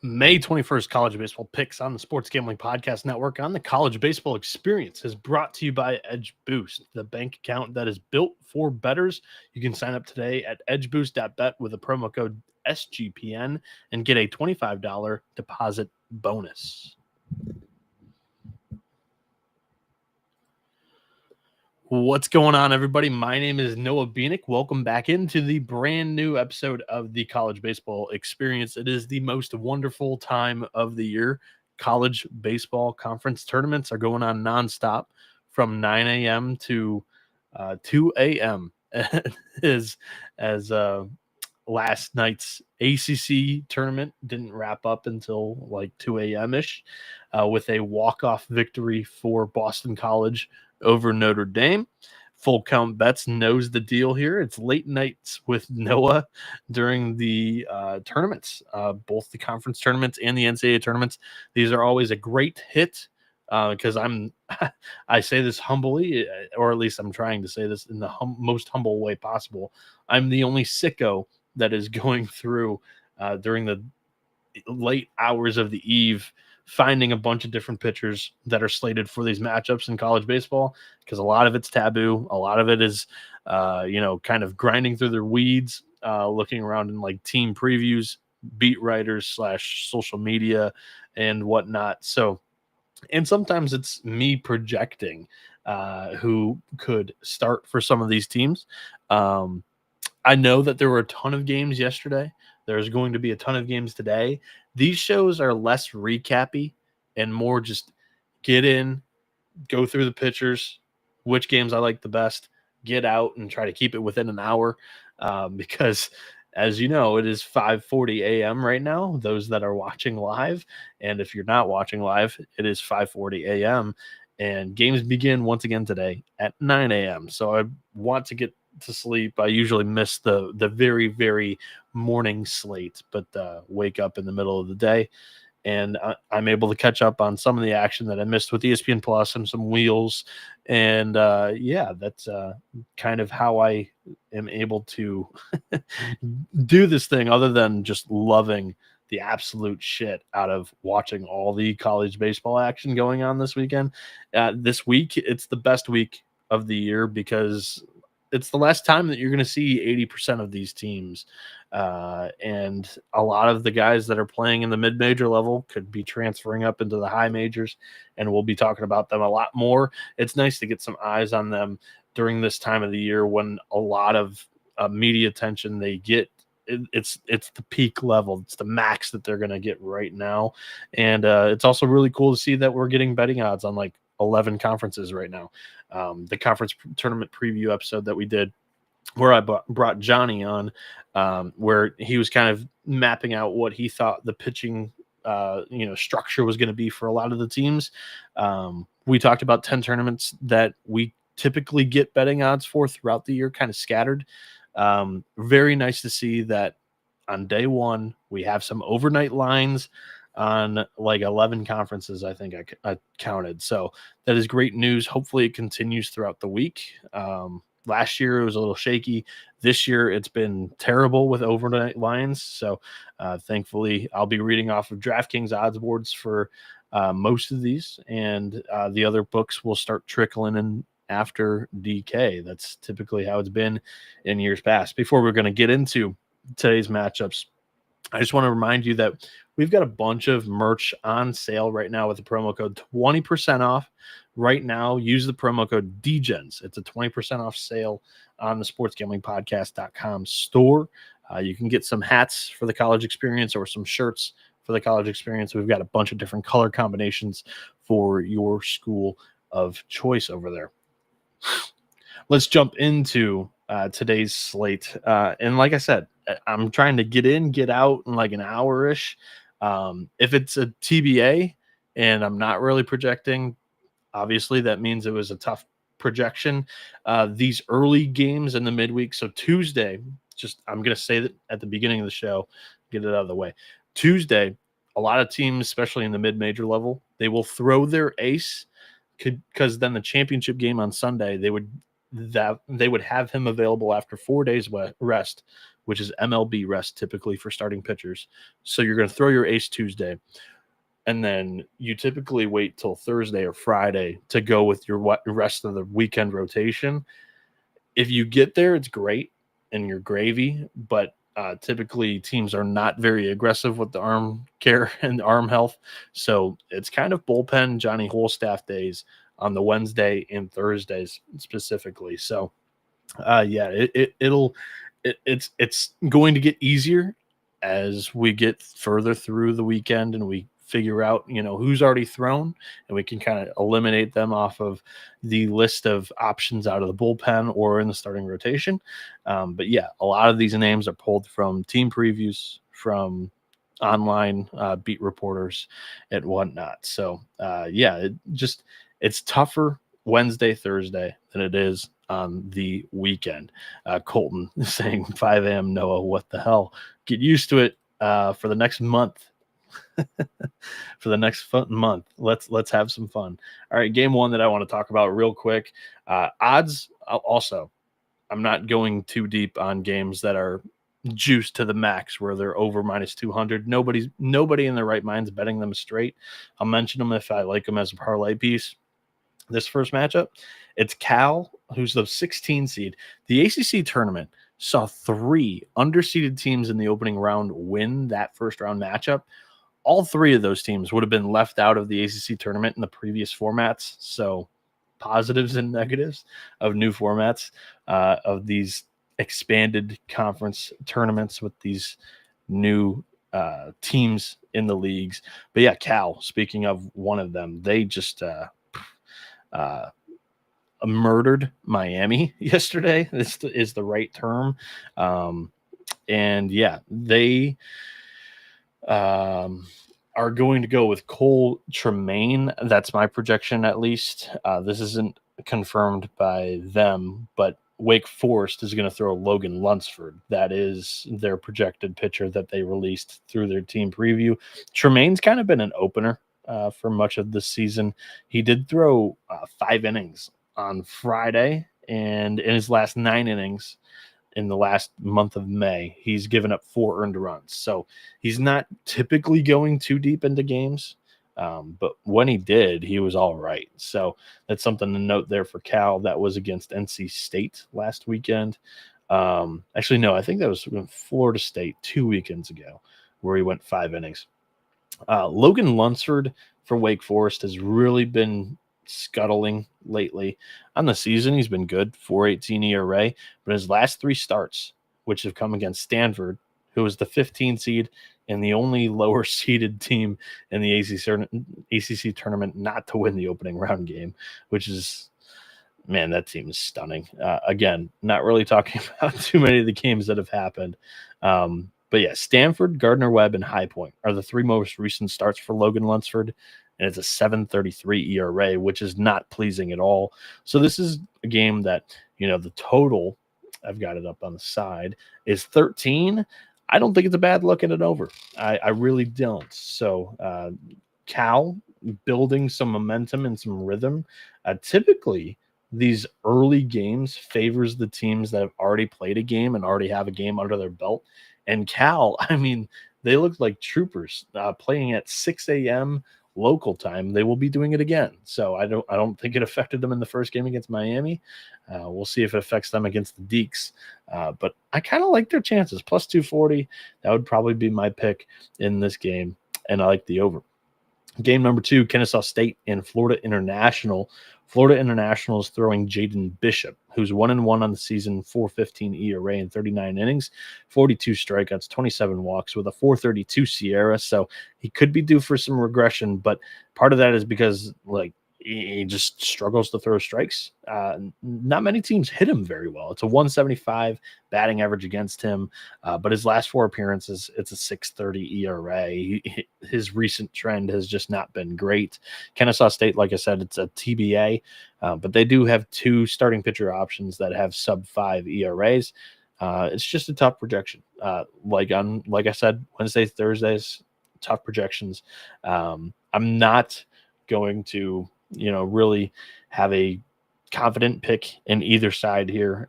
May 21st, College Baseball Picks on the Sports Gambling Podcast Network on the College Baseball Experience is brought to you by Edge Boost, the bank account that is built for bettors. You can sign up today at edgeboost.bet with the promo code SGPN and get a $25 deposit bonus. What's going on, everybody? My name is Noah Bieniek. Welcome back into the brand new episode of the College Baseball Experience. It is the most wonderful time of the year. College baseball conference tournaments are going on nonstop from 9 a.m. to 2 a.m. as last night's ACC tournament didn't wrap up until like 2 a.m.-ish with a walk-off victory for Boston College over Notre Dame. Full Count Bets knows the deal here. It's late nights with Noah during the tournaments, both the conference tournaments and the NCAA tournaments. These are always a great hit because I say this humbly, or at least I'm trying to say this in the most humble way possible. I'm the only sicko that is going through during the late hours of the eve, finding a bunch of different pitchers that are slated for these matchups in college baseball, because a lot of it's taboo. A lot of it is, kind of grinding through their weeds, looking around in like team previews, beat writers / social media and whatnot. So, and sometimes it's me projecting who could start for some of these teams. I know that there were a ton of games yesterday. There's going to be a ton of games today. These shows are less recappy and more just get in, go through the pitchers, which games I like the best, get out and try to keep it within an hour because, as you know, it is 5:40 a.m. right now, those that are watching live. And if you're not watching live, it is 5:40 a.m. And games begin once again today at 9 a.m. So I want to get to sleep. I usually miss the very, very morning slate, but wake up in the middle of the day, and I'm able to catch up on some of the action that I missed with ESPN Plus and some wheels. And that's kind of how I am able to do this thing, other than just loving the absolute shit out of watching all the college baseball action going on this weekend. This week, it's the best week of the year because it's the last time that you're going to see 80% of these teams. And a lot of the guys that are playing in the mid-major level could be transferring up into the high majors, and we'll be talking about them a lot more. It's nice to get some eyes on them during this time of the year when a lot of media attention they get. It's the peak level. It's the max that they're going to get right now. And it's also really cool to see that we're getting betting odds on like 11 conferences right now. The conference tournament preview episode that we did, where I brought Johnny on, where he was kind of mapping out what he thought the pitching structure was going to be for a lot of the teams. We talked about 10 tournaments that we typically get betting odds for throughout the year, kind of scattered. Very nice to see that on day one we have some overnight lines on like 11 conferences, I think I counted. So that is great news. Hopefully it continues throughout the week. Last year it was a little shaky. This year it's been terrible with overnight lines. So thankfully I'll be reading off of DraftKings odds boards for most of these, and the other books will start trickling in after DK. That's typically how it's been in years past. Before we're going to get into today's matchups, I just want to remind you that we've got a bunch of merch on sale right now with the promo code 20% off. Right now, use the promo code DEGENS. It's a 20% off sale on the sportsgamblingpodcast.com store. You can get some hats for the college experience or some shirts for the college experience. We've got a bunch of different color combinations for your school of choice over there. Let's jump into today's slate. And like I said, I'm trying to get in, get out in like an hour-ish. If it's a TBA and I'm not really projecting, obviously that means it was a tough projection. These early games in the midweek, so Tuesday, I'm going to say that at the beginning of the show, get it out of the way. Tuesday, a lot of teams, especially in the mid-major level, they will throw their ace, because then the championship game on Sunday, they would that they would have him available after 4 days rest, which is MLB rest typically for starting pitchers. So you're going to throw your ace Tuesday, and then you typically wait till Thursday or Friday to go with your rest of the weekend rotation. If you get there, it's great and you're gravy, but typically teams are not very aggressive with the arm care and arm health. So it's kind of bullpen Johnny Holstaff days on the Wednesday and Thursdays specifically. So yeah, it's going to get easier as we get further through the weekend and we figure out, who's already thrown, and we can kind of eliminate them off of the list of options out of the bullpen or in the starting rotation. But yeah, a lot of these names are pulled from team previews, from online beat reporters and whatnot. So yeah, it's tougher Wednesday, Thursday than it is on the weekend. Colton is saying 5 a.m. Noah, what the hell? Get used to it for the next month. For the next month, let's have some fun. All right, game one that I want to talk about real quick. Odds also. I'm not going too deep on games that are juiced to the max where they're over -200. Nobody in their right mind's betting them straight. I'll mention them if I like them as a parlay piece. This first matchup, it's Cal, who's the 16 seed. The ACC tournament saw 3 underseeded teams in the opening round win that first round matchup. All 3 of those teams would have been left out of the ACC tournament in the previous formats. So positives and negatives of new formats of these expanded conference tournaments with these new teams in the leagues. But yeah, Cal, speaking of one of them, they just murdered Miami yesterday. This is the right term. And yeah, they are going to go with Cole Tremaine. That's my projection, at least. This isn't confirmed by them, but Wake Forest is going to throw Logan Lunsford. That is their projected pitcher that they released through their team preview. Tremaine's kind of been an opener for much of this season. He did throw 5 innings on Friday, and in his last 9 innings in the last month of May, he's given up 4 earned runs. So he's not typically going too deep into games, but when he did, he was all right. So that's something to note there for Cal. That was against NC State last weekend. Actually, no, I think that was Florida State 2 weekends ago where he went 5 innings. Logan Lunsford for Wake Forest has really been scuttling lately. On the season, he's been good, 4.18 ERA, but his last 3 starts, which have come against Stanford, who was the 15 seed and the only lower seeded team in the ACC tournament not to win the opening round game, which is, man, that team is stunning. Again, not really talking about too many of the games that have happened. But yeah, Stanford, Gardner-Webb, and High Point are the 3 most recent starts for Logan Lunsford, and it's a 7.33 ERA, which is not pleasing at all. So this is a game that, the total, I've got it up on the side, is 13. I don't think it's a bad look at it over. I really don't. So Cal building some momentum and some rhythm. Typically, these early games favors the teams that have already played a game and already have a game under their belt. And Cal, I mean, they look like troopers playing at 6 a.m. local time. They will be doing it again. So I don't think it affected them in the first game against Miami. We'll see if it affects them against the Deeks. But I kind of like their chances. Plus 240. That would probably be my pick in this game. And I like the over. Game number 2, Kennesaw State and Florida International. Florida International is throwing Jaden Bishop, who's 1-1 on the season, 4.15 ERA in 39 innings, 42 strikeouts, 27 walks with a 4.32 Sierra. So he could be due for some regression, but part of that is because he just struggles to throw strikes. Not many teams hit him very well. It's a 175 batting average against him, but his last 4 appearances, it's a 6.30 ERA. His recent trend has just not been great. Kennesaw State, like I said, it's a TBA, but they do have 2 starting pitcher options that have sub-5 ERAs. It's just a tough projection. Like I said, Wednesdays, Thursdays, tough projections. I'm not going to really have a confident pick in either side here.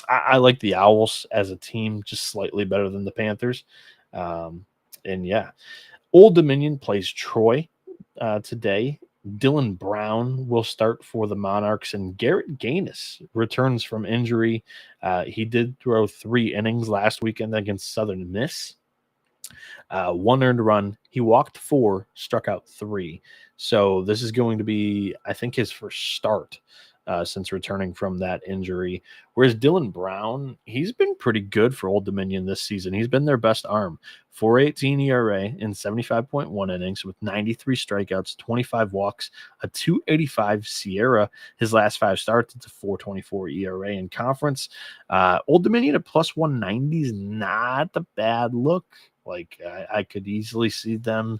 I like the Owls as a team just slightly better than the Panthers. And yeah, Old Dominion plays Troy today. Dylan Brown will start for the Monarchs, and Garrett Gaines returns from injury. He did throw 3 innings last weekend against Southern Miss. 1 earned run. He walked 4, struck out 3. So this is going to be, I think, his first start since returning from that injury. Whereas Dylan Brown, he's been pretty good for Old Dominion this season. He's been their best arm. 4.18 ERA in 75.1 innings with 93 strikeouts, 25 walks, a 2.85 Sierra. His last 5 starts, it's a 4.24 ERA in conference. Old Dominion at plus 190 is not a bad look. Like I could easily see them,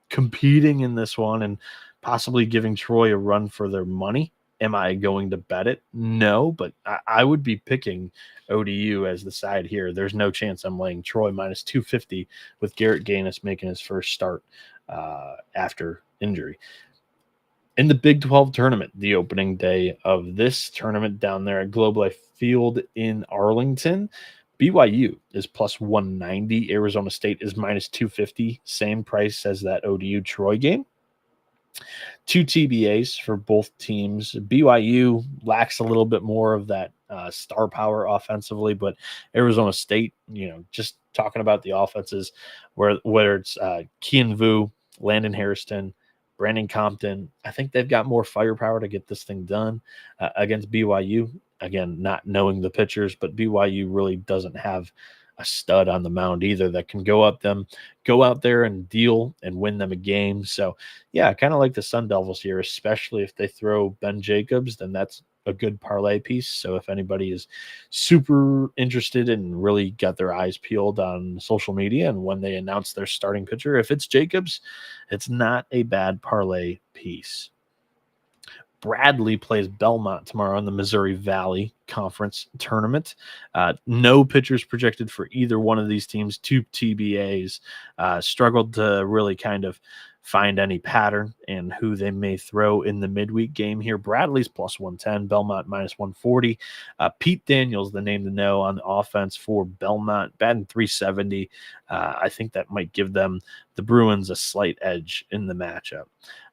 competing in this one and possibly giving Troy a run for their money. Am I going to bet it? No, but I would be picking ODU as the side here. There's no chance I'm laying Troy minus 250 with Garrett Gaines making his first start after injury. In the Big 12 tournament, the opening day of this tournament down there at Globe Life Field in Arlington, BYU is plus 190. Arizona State is minus 250. Same price as that ODU Troy game. 2 TBAs for both teams. BYU lacks a little bit more of that star power offensively, but Arizona State, just talking about the offenses, whether it's Kian Vu, Landon Harrison, Brandon Compton, I think they've got more firepower to get this thing done against BYU. Again, not knowing the pitchers, but BYU really doesn't have a stud on the mound either that can go out there and deal and win them a game. So yeah, I kind of like the Sun Devils here, especially if they throw Ben Jacobs, then that's a good parlay piece. So if anybody is super interested and really got their eyes peeled on social media and when they announce their starting pitcher, if it's Jacobs, it's not a bad parlay piece. Bradley plays Belmont tomorrow in the Missouri Valley Conference Tournament. No pitchers projected for either one of these teams. 2 TBAs. Struggled to really kind of find any pattern in who they may throw in the midweek game here. Bradley's plus 110, Belmont minus 140. Pete Daniels, the name to know on the offense for Belmont, batting 370. I think that might give them, the Bruins, a slight edge in the matchup.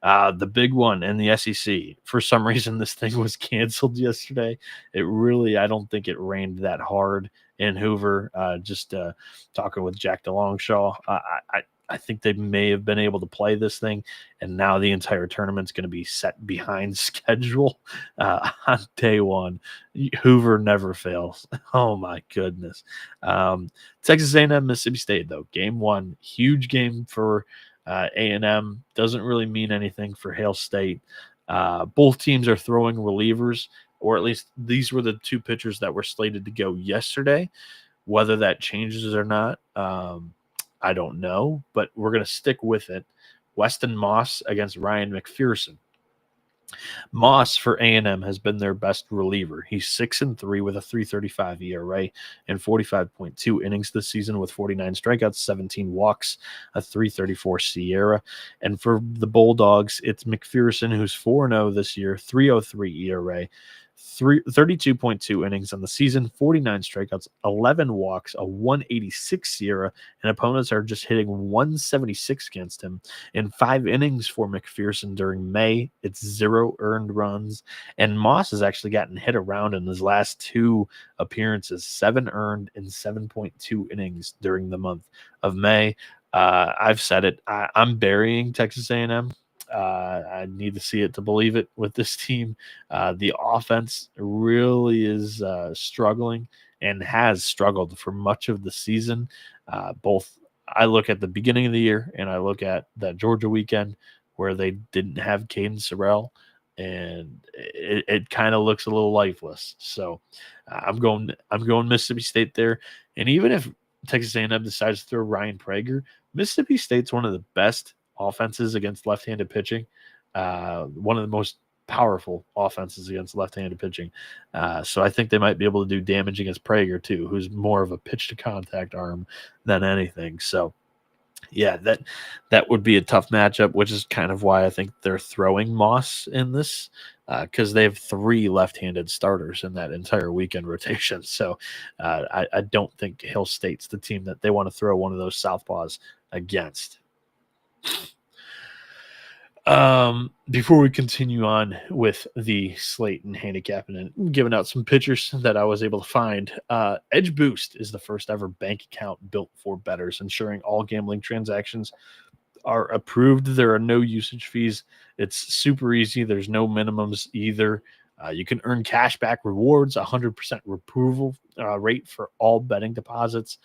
The big one in the SEC, for some reason, this thing was canceled yesterday. I don't think it rained that hard in Hoover. Just talking with Jack DeLongshaw, I think they may have been able to play this thing, and now the entire tournament's going to be set behind schedule on day one. Hoover never fails. Oh, my goodness. Texas A&M, Mississippi State, though. Game 1, huge game for A&M. Doesn't really mean anything for Hail State. Both teams are throwing relievers, or at least these were the 2 pitchers that were slated to go yesterday. Whether that changes or not, I don't know, but we're going to stick with it. Weston Moss against Ryan McPherson. Moss for A&M has been their best reliever. He's 6-3 with a 3.35 ERA and 45.2 innings this season with 49 strikeouts, 17 walks, a 3.34 Sierra. And for the Bulldogs, it's McPherson, who's 4-0 this year, 3.03 ERA, 32.2 innings on the season, 49 strikeouts, 11 walks, a 186 Sierra, and opponents are just hitting 176 against him. In 5 innings for McPherson during May, it's 0 earned runs, and Moss has actually gotten hit around in his last 2 appearances, 7 earned in 7.2 innings during the month of May. I've said it. I'm burying Texas A&M. I need to see it to believe it with this team. The offense really is struggling and has struggled for much of the season. I look at the beginning of the year and I look at that Georgia weekend where they didn't have Caden Sorrell, and it kind of looks a little lifeless. So I'm going Mississippi State there. And even if Texas A&M decides to throw Ryan Prager, Mississippi State's one of the best offenses against left-handed pitching, one of the most powerful offenses against left-handed pitching. So I think they might be able to do damage against Prager too, who's more of a pitch-to-contact arm than anything. So Yeah, that would be a tough matchup, which is kind of why I think they're throwing Moss in this, because they have 3 left-handed starters in that entire weekend rotation. So I don't think Hill State's the team that they want to throw one of those southpaws against. Before we continue on with the slate and handicapping and giving out some pitchers that I was able to find, Edge Boost is the first ever bank account built for bettors, ensuring all gambling transactions are approved. There are no usage fees. It's super easy. There's no minimums either. You can earn cash back rewards, 100% approval rate for all betting deposits.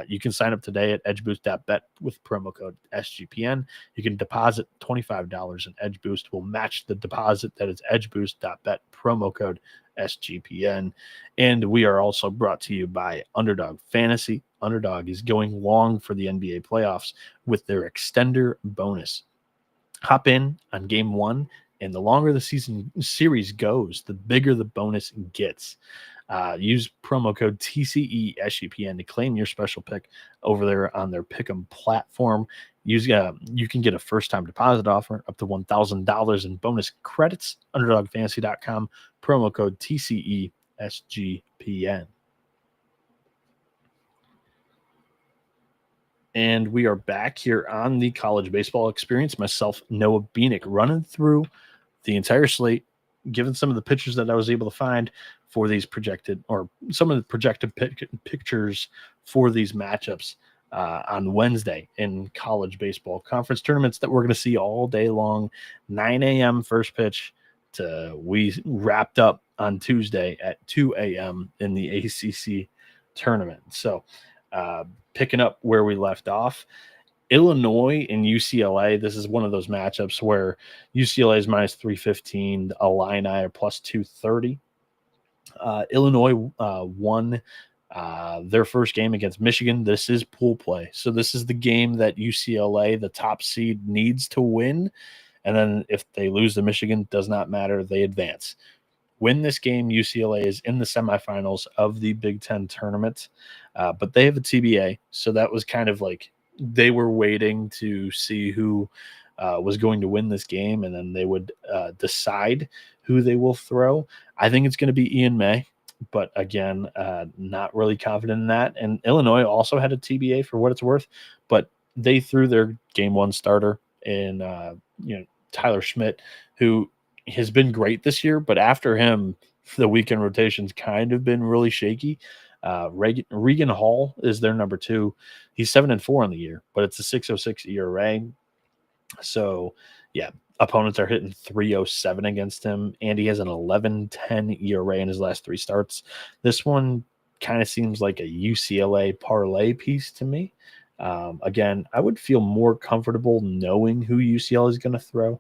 You can sign up today at edgeboost.bet with promo code SGPN. You can deposit $25 and Edge Boost will match the deposit. That is edgeboost.bet, promo code SGPN. And we are also brought to you by Underdog Fantasy. Underdog is going long for the NBA playoffs with their extender bonus. Hop in on game 1, and the longer the series goes, the bigger the bonus gets. Use promo code TCE SGPN to claim your special pick over there on their Pick'em platform. You can get a first-time deposit offer up to $1,000 in bonus credits. UnderdogFantasy.com, promo code TCE SGPN. And we are back here on the College Baseball Experience. Myself, Noah Bieniek, running through the entire slate, given some of the pictures that I was able to find for these projected, or some of the projected pictures for these matchups on Wednesday in college baseball conference tournaments that we're going to see all day long. 9 a.m. first pitch we wrapped up on Tuesday at 2 a.m. in the ACC tournament. So picking up where we left off, Illinois and UCLA. This is one of those matchups where UCLA is minus 315, Illini are plus 230. Illinois won their first game against Michigan. This is pool play. So this is the game that UCLA, the top seed, needs to win. And then if they lose to Michigan, does not matter. They advance. Win this game, UCLA is in the semifinals of the Big Ten tournament. But they have a TBA. So that was kind of like they were waiting to see who was going to win this game, and then they would decide who they will throw. I think it's going to be Ian May, but again, not really confident in that. And Illinois also had a TBA for what it's worth, but they threw their game 1 starter in Tyler Schmidt, who has been great this year, but after him, the weekend rotation's kind of been really shaky. Regan Hall is their number 2. He's 7-4 on the year, but it's a 6.06 ERA. So, yeah, opponents are hitting 3.07 against him, and he has an 11.10 ERA in his last 3 starts. This one kind of seems like a UCLA parlay piece to me. Again, I would feel more comfortable knowing who UCLA is going to throw,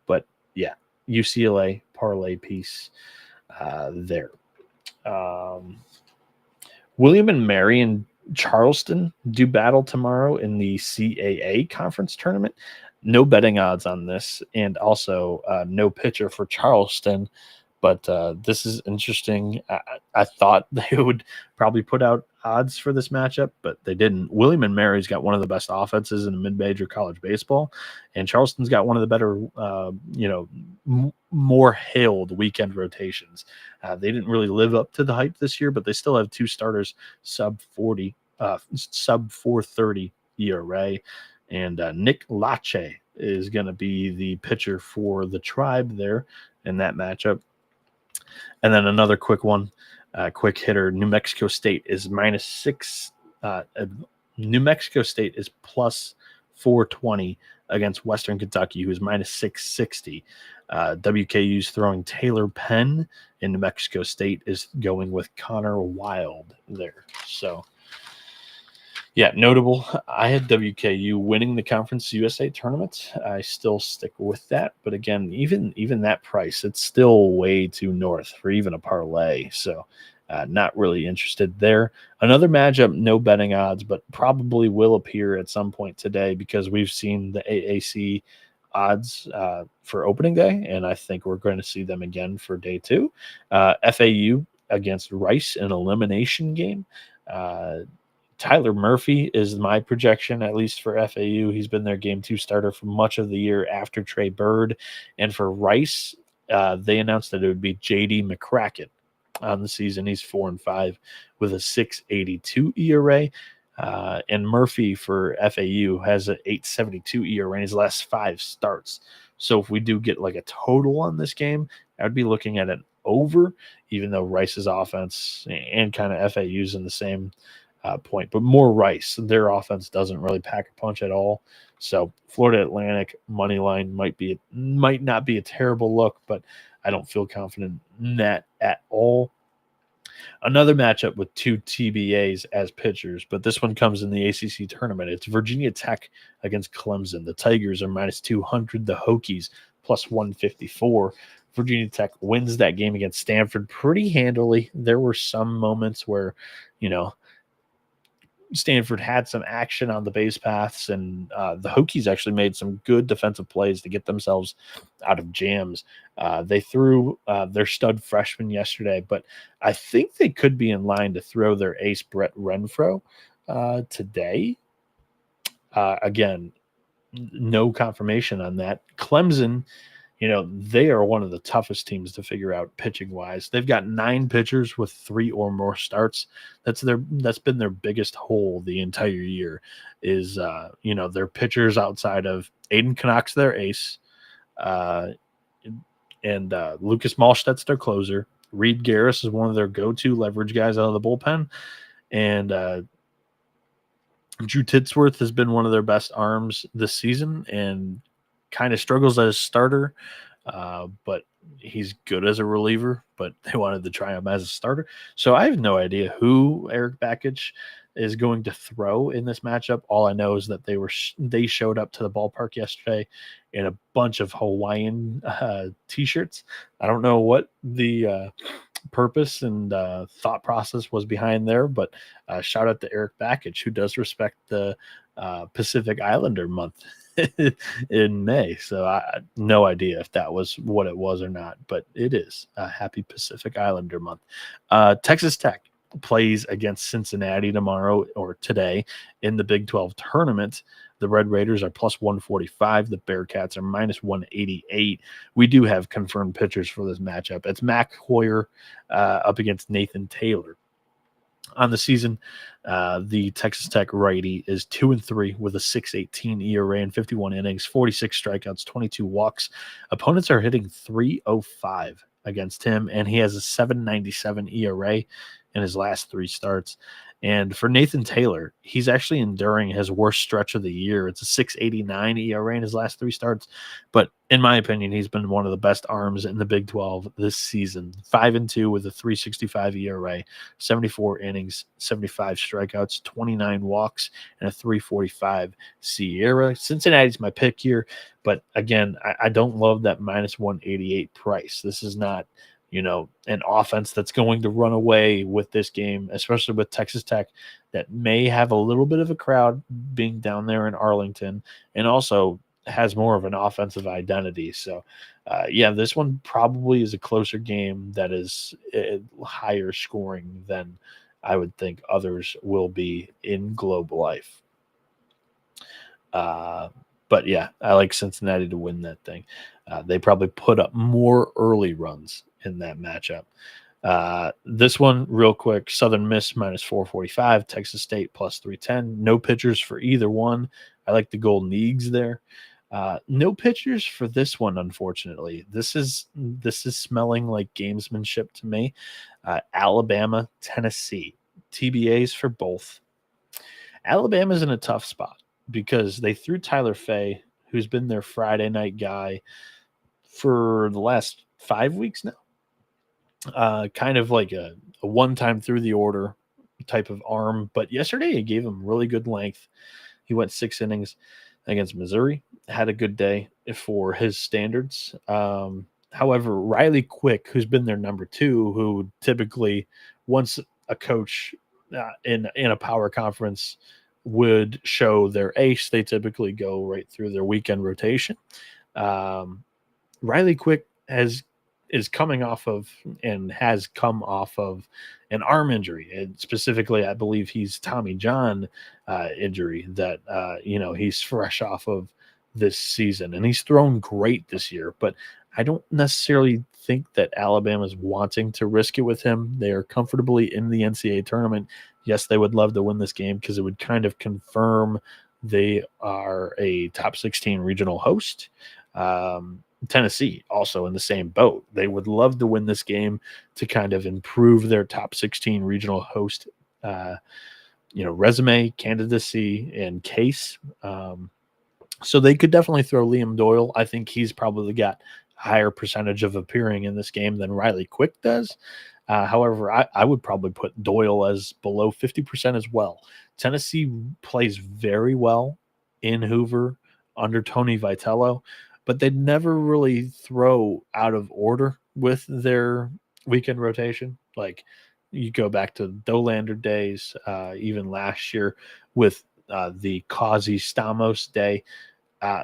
but yeah, UCLA parlay piece there. William and Mary and Charleston do battle tomorrow in the CAA conference tournament. No betting odds on this, and also no pitcher for Charleston. But this is interesting. I thought they would probably put out odds for this matchup, but they didn't. William and Mary's got one of the best offenses in mid-major college baseball, and Charleston's got one of the better, more hailed weekend rotations. They didn't really live up to the hype this year, but they still have 2 starters sub 430 ERA. And Nick Lache is going to be the pitcher for the Tribe there in that matchup. And then another quick one, quick hitter. New Mexico State is -6. New Mexico State is plus 420 against Western Kentucky, who is -660. WKU's throwing Taylor Penn, and New Mexico State is going with Connor Wild there. So, yeah, notable. I had WKU winning the Conference USA tournament. I still stick with that. But again, even that price, it's still way too north for even a parlay. So not really interested there. Another matchup, no betting odds, but probably will appear at some point today because we've seen the AAC odds for opening day, and I think we're going to see them again for day 2. FAU against Rice, an elimination game. Tyler Murphy is my projection, at least for FAU. He's been their game 2 starter for much of the year after Trey Bird. And for Rice, they announced that it would be J.D. McCracken on the season. He's 4-5 with a 6.82 ERA. And Murphy for FAU has an 8.72 ERA in his last 5 starts. So if we do get like a total on this game, I would be looking at an over, even though Rice's offense and kind of FAU's in the same point, but more Rice. Their offense doesn't really pack a punch at all. So Florida Atlantic money line might not be a terrible look, but I don't feel confident in that at all. Another matchup with 2 TBAs as pitchers, but this one comes in the ACC tournament. It's Virginia Tech against Clemson. The Tigers are minus 200. The Hokies plus 154. Virginia Tech wins that game against Stanford pretty handily. There were some moments where, Stanford had some action on the base paths, and the Hokies actually made some good defensive plays to get themselves out of jams. They threw their stud freshman yesterday, but I think they could be in line to throw their ace Brett Renfro today. Again, no confirmation on that. Clemson, they are one of the toughest teams to figure out pitching wise. They've got 9 pitchers with 3 or more starts. That's been their biggest hole the entire year is, their pitchers outside of Aiden Knox, their ace, and Lucas Malstedt's their closer. Reed Garris is one of their go-to leverage guys out of the bullpen. And, Drew Titsworth has been one of their best arms this season and kind of struggles as a starter, but he's good as a reliever, but they wanted to try him as a starter. So I have no idea who Eric Bakich is going to throw in this matchup. All I know is that they showed up to the ballpark yesterday in a bunch of Hawaiian t-shirts. I don't know what the purpose and thought process was behind there, but shout out to Eric Bakich, who does respect the Pacific Islander month in May. So I no idea if that was what it was or not, but it is a happy Pacific Islander month. Texas Tech plays against Cincinnati tomorrow or today in the Big 12 tournament. The Red Raiders are plus 145. The Bearcats are minus 188. We do have confirmed pitchers for this matchup. It's Mac Hoyer up against Nathan Taylor. On the season, the Texas Tech righty is 2-3 with a 6.18 ERA in 51 innings, 46 strikeouts, 22 walks. Opponents are hitting 3.05 against him, and he has a 7.97 ERA in his last 3 starts. And for Nathan Taylor, he's actually enduring his worst stretch of the year. It's a 6.89 ERA in his last 3 starts. But in my opinion, he's been one of the best arms in the Big 12 this season. 5-2 with a 3.65 ERA, 74 innings, 75 strikeouts, 29 walks, and a 3.45 SIERA. Cincinnati's my pick here. But again, I don't love that minus 188 price. This is not an offense that's going to run away with this game, especially with Texas Tech that may have a little bit of a crowd being down there in Arlington and also has more of an offensive identity. So, this one probably is a closer game that is higher scoring than I would think others will be in Globe Life. But yeah, I like Cincinnati to win that thing. They probably put up more early runs in that matchup. This one, real quick, Southern Miss minus 445, Texas State plus 310. No pitchers for either one. I like the Golden Eagles there. No pitchers for this one, unfortunately. This is smelling like gamesmanship to me. Alabama, Tennessee. TBAs for both. Alabama's in a tough spot because they threw Tyler Fay, who's been their Friday night guy for the last 5 weeks now. Kind of like a one-time through the order type of arm. But yesterday he gave him really good length. He went 6 innings against Missouri, had a good day for his standards. However, Riley Quick, who's been their number 2, who typically once a coach in a power conference would show their ace, they typically go right through their weekend rotation. Riley Quick has is coming off of and has come off of an arm injury. And specifically, I believe he's Tommy John injury that, he's fresh off of this season. And he's thrown great this year, but I don't necessarily think that Alabama's wanting to risk it with him. They are comfortably in the NCAA tournament. Yes, they would love to win this game because it would kind of confirm they are a top 16 regional host. Tennessee also in the same boat. They would love to win this game to kind of improve their top 16 regional host, resume, candidacy, and case. So they could definitely throw Liam Doyle. I think he's probably got a higher percentage of appearing in this game than Riley Quick does. However, I would probably put Doyle as below 50% as well. Tennessee plays very well in Hoover under Tony Vitello, but they never really throw out of order with their weekend rotation. Like you go back to Dolander days, even last year with the Kazi Stamos day,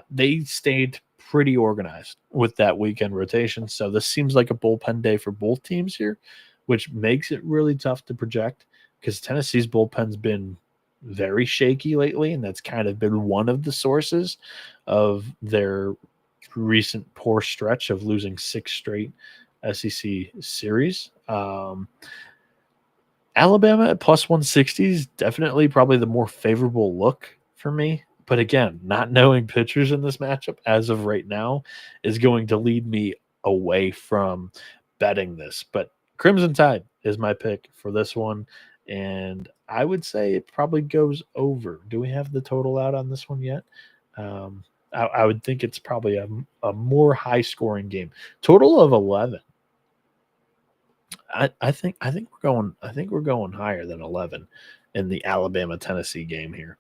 they stayed pretty organized with that weekend rotation. So this seems like a bullpen day for both teams here, which makes it really tough to project because Tennessee's bullpen's been very shaky lately, and that's kind of been one of the sources of their recent poor stretch of losing 6 straight SEC series. Alabama at plus 160 is definitely probably the more favorable look for me. But again, not knowing pitchers in this matchup as of right now is going to lead me away from betting this. But Crimson Tide is my pick for this one. And I would say it probably goes over. Do we have the total out on this one yet? I would think it's probably a more high scoring game. Total of 11. I think we're going higher than 11 in the Alabama Tennessee game here.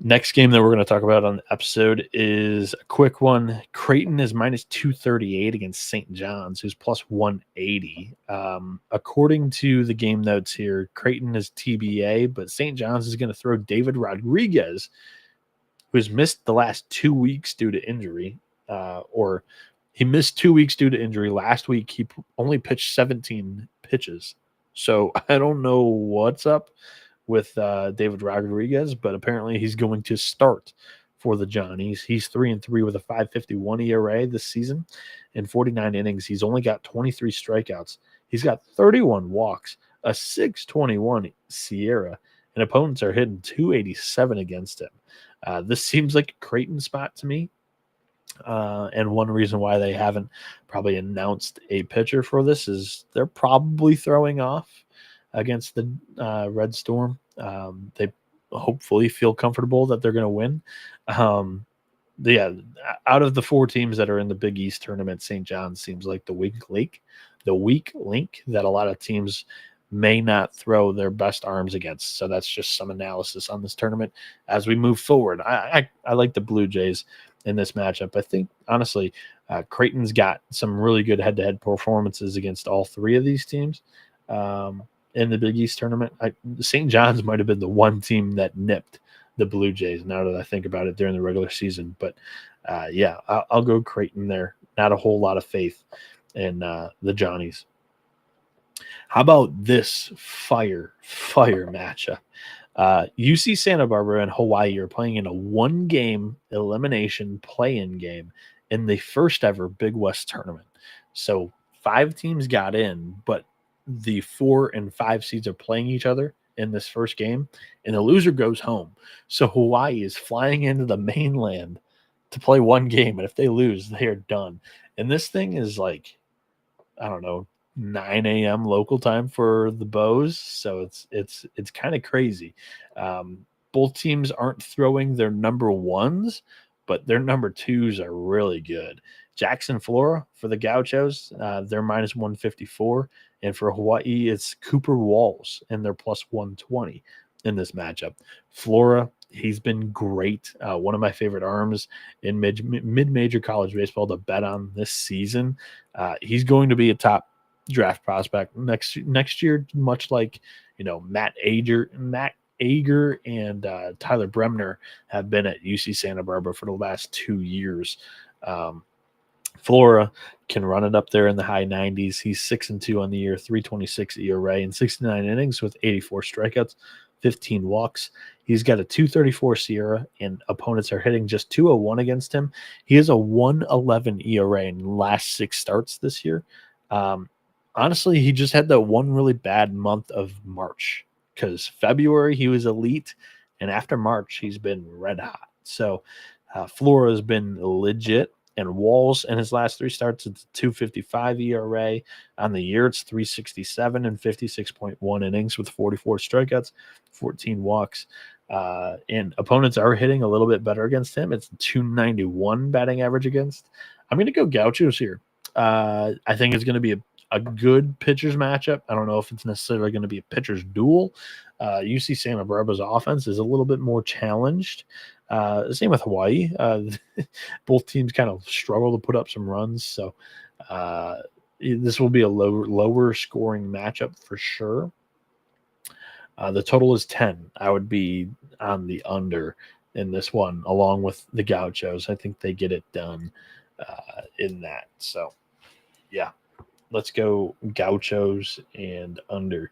Next game that we're going to talk about on the episode is a quick one. Creighton is minus 238 against St. John's, who's plus 180. According to the game notes here, Creighton is TBA, but St. John's is going to throw David Rodriguez, who's missed the last 2 weeks due to injury, or he missed 2 weeks due to injury. Last week, he only pitched 17 pitches. So I don't know what's up with David Rodriguez, but apparently he's going to start for the Johnnies. He's 3-3 with a 5.51 ERA this season. In 49 innings, he's only got 23 strikeouts. He's got 31 walks, a 6.21 Sierra, and opponents are hitting 287 against him. This seems like a Creighton spot to me. And one reason why they haven't probably announced a pitcher for this is they're probably throwing off against the Red Storm. They hopefully feel comfortable that they're going to win. Out of the 4 teams that are in the Big East tournament, St. John's seems like the weak link that a lot of teams may not throw their best arms against. So that's just some analysis on this tournament as we move forward. I like the Blue Jays in this matchup. I think, honestly, Creighton's got some really good head-to-head performances against all 3 of these teams in the Big East tournament. St. John's might have been the one team that nipped the Blue Jays, now that I think about it, during the regular season. But, I'll go Creighton there. Not a whole lot of faith in the Johnnies. How about this fire matchup? UC Santa Barbara and Hawaii are playing in a 1-game elimination play-in game in the first ever Big West tournament. So 5 teams got in, but the 4 and 5 seeds are playing each other in this first game, and the loser goes home. So Hawaii is flying into the mainland to play 1 game, and if they lose, they are done. And this thing is like, I don't know, 9 a.m. local time for the Bows, so it's kind of crazy. Both teams aren't throwing their number 1s, but their number 2s are really good. Jackson Flora for the Gauchos, they're minus 154, and for Hawaii, it's Cooper Walls, and they're plus 120 in this matchup. Flora, he's been great. One of my favorite arms in mid-major college baseball to bet on this season. He's going to be a top draft prospect next year, much like Matt Ager and Tyler Bremner have been at UC Santa Barbara for the last 2 years. Flora can run it up there in the high 90s. He's 6-2 on the year, 3.26 ERA in 69 innings with 84 strikeouts, 15 walks. He's got a 2.34 SIERA, and opponents are hitting just 2.01 against him. He has a 1.11 ERA in the last 6 starts this year. Honestly, he just had that one really bad month of March, because February he was elite, and after March he's been red hot. So Flora has been legit. And Walls in his last 3 starts, it's a 2.55 ERA. On the year, it's 3.67 and 56.1 innings with 44 strikeouts, 14 walks. And opponents are hitting a little bit better against him. It's 291 batting average against. I'm going to go Gauchos here. I think it's going to be a good pitcher's matchup. I don't know if it's necessarily going to be a pitcher's duel. UC Santa Barbara's offense is a little bit more challenged. Same with Hawaii. Both teams kind of struggle to put up some runs. So this will be a lower scoring matchup for sure. The total is 10. I would be on the under in this one, along with the Gauchos. I think they get it done in that. So, yeah, let's go Gauchos and under.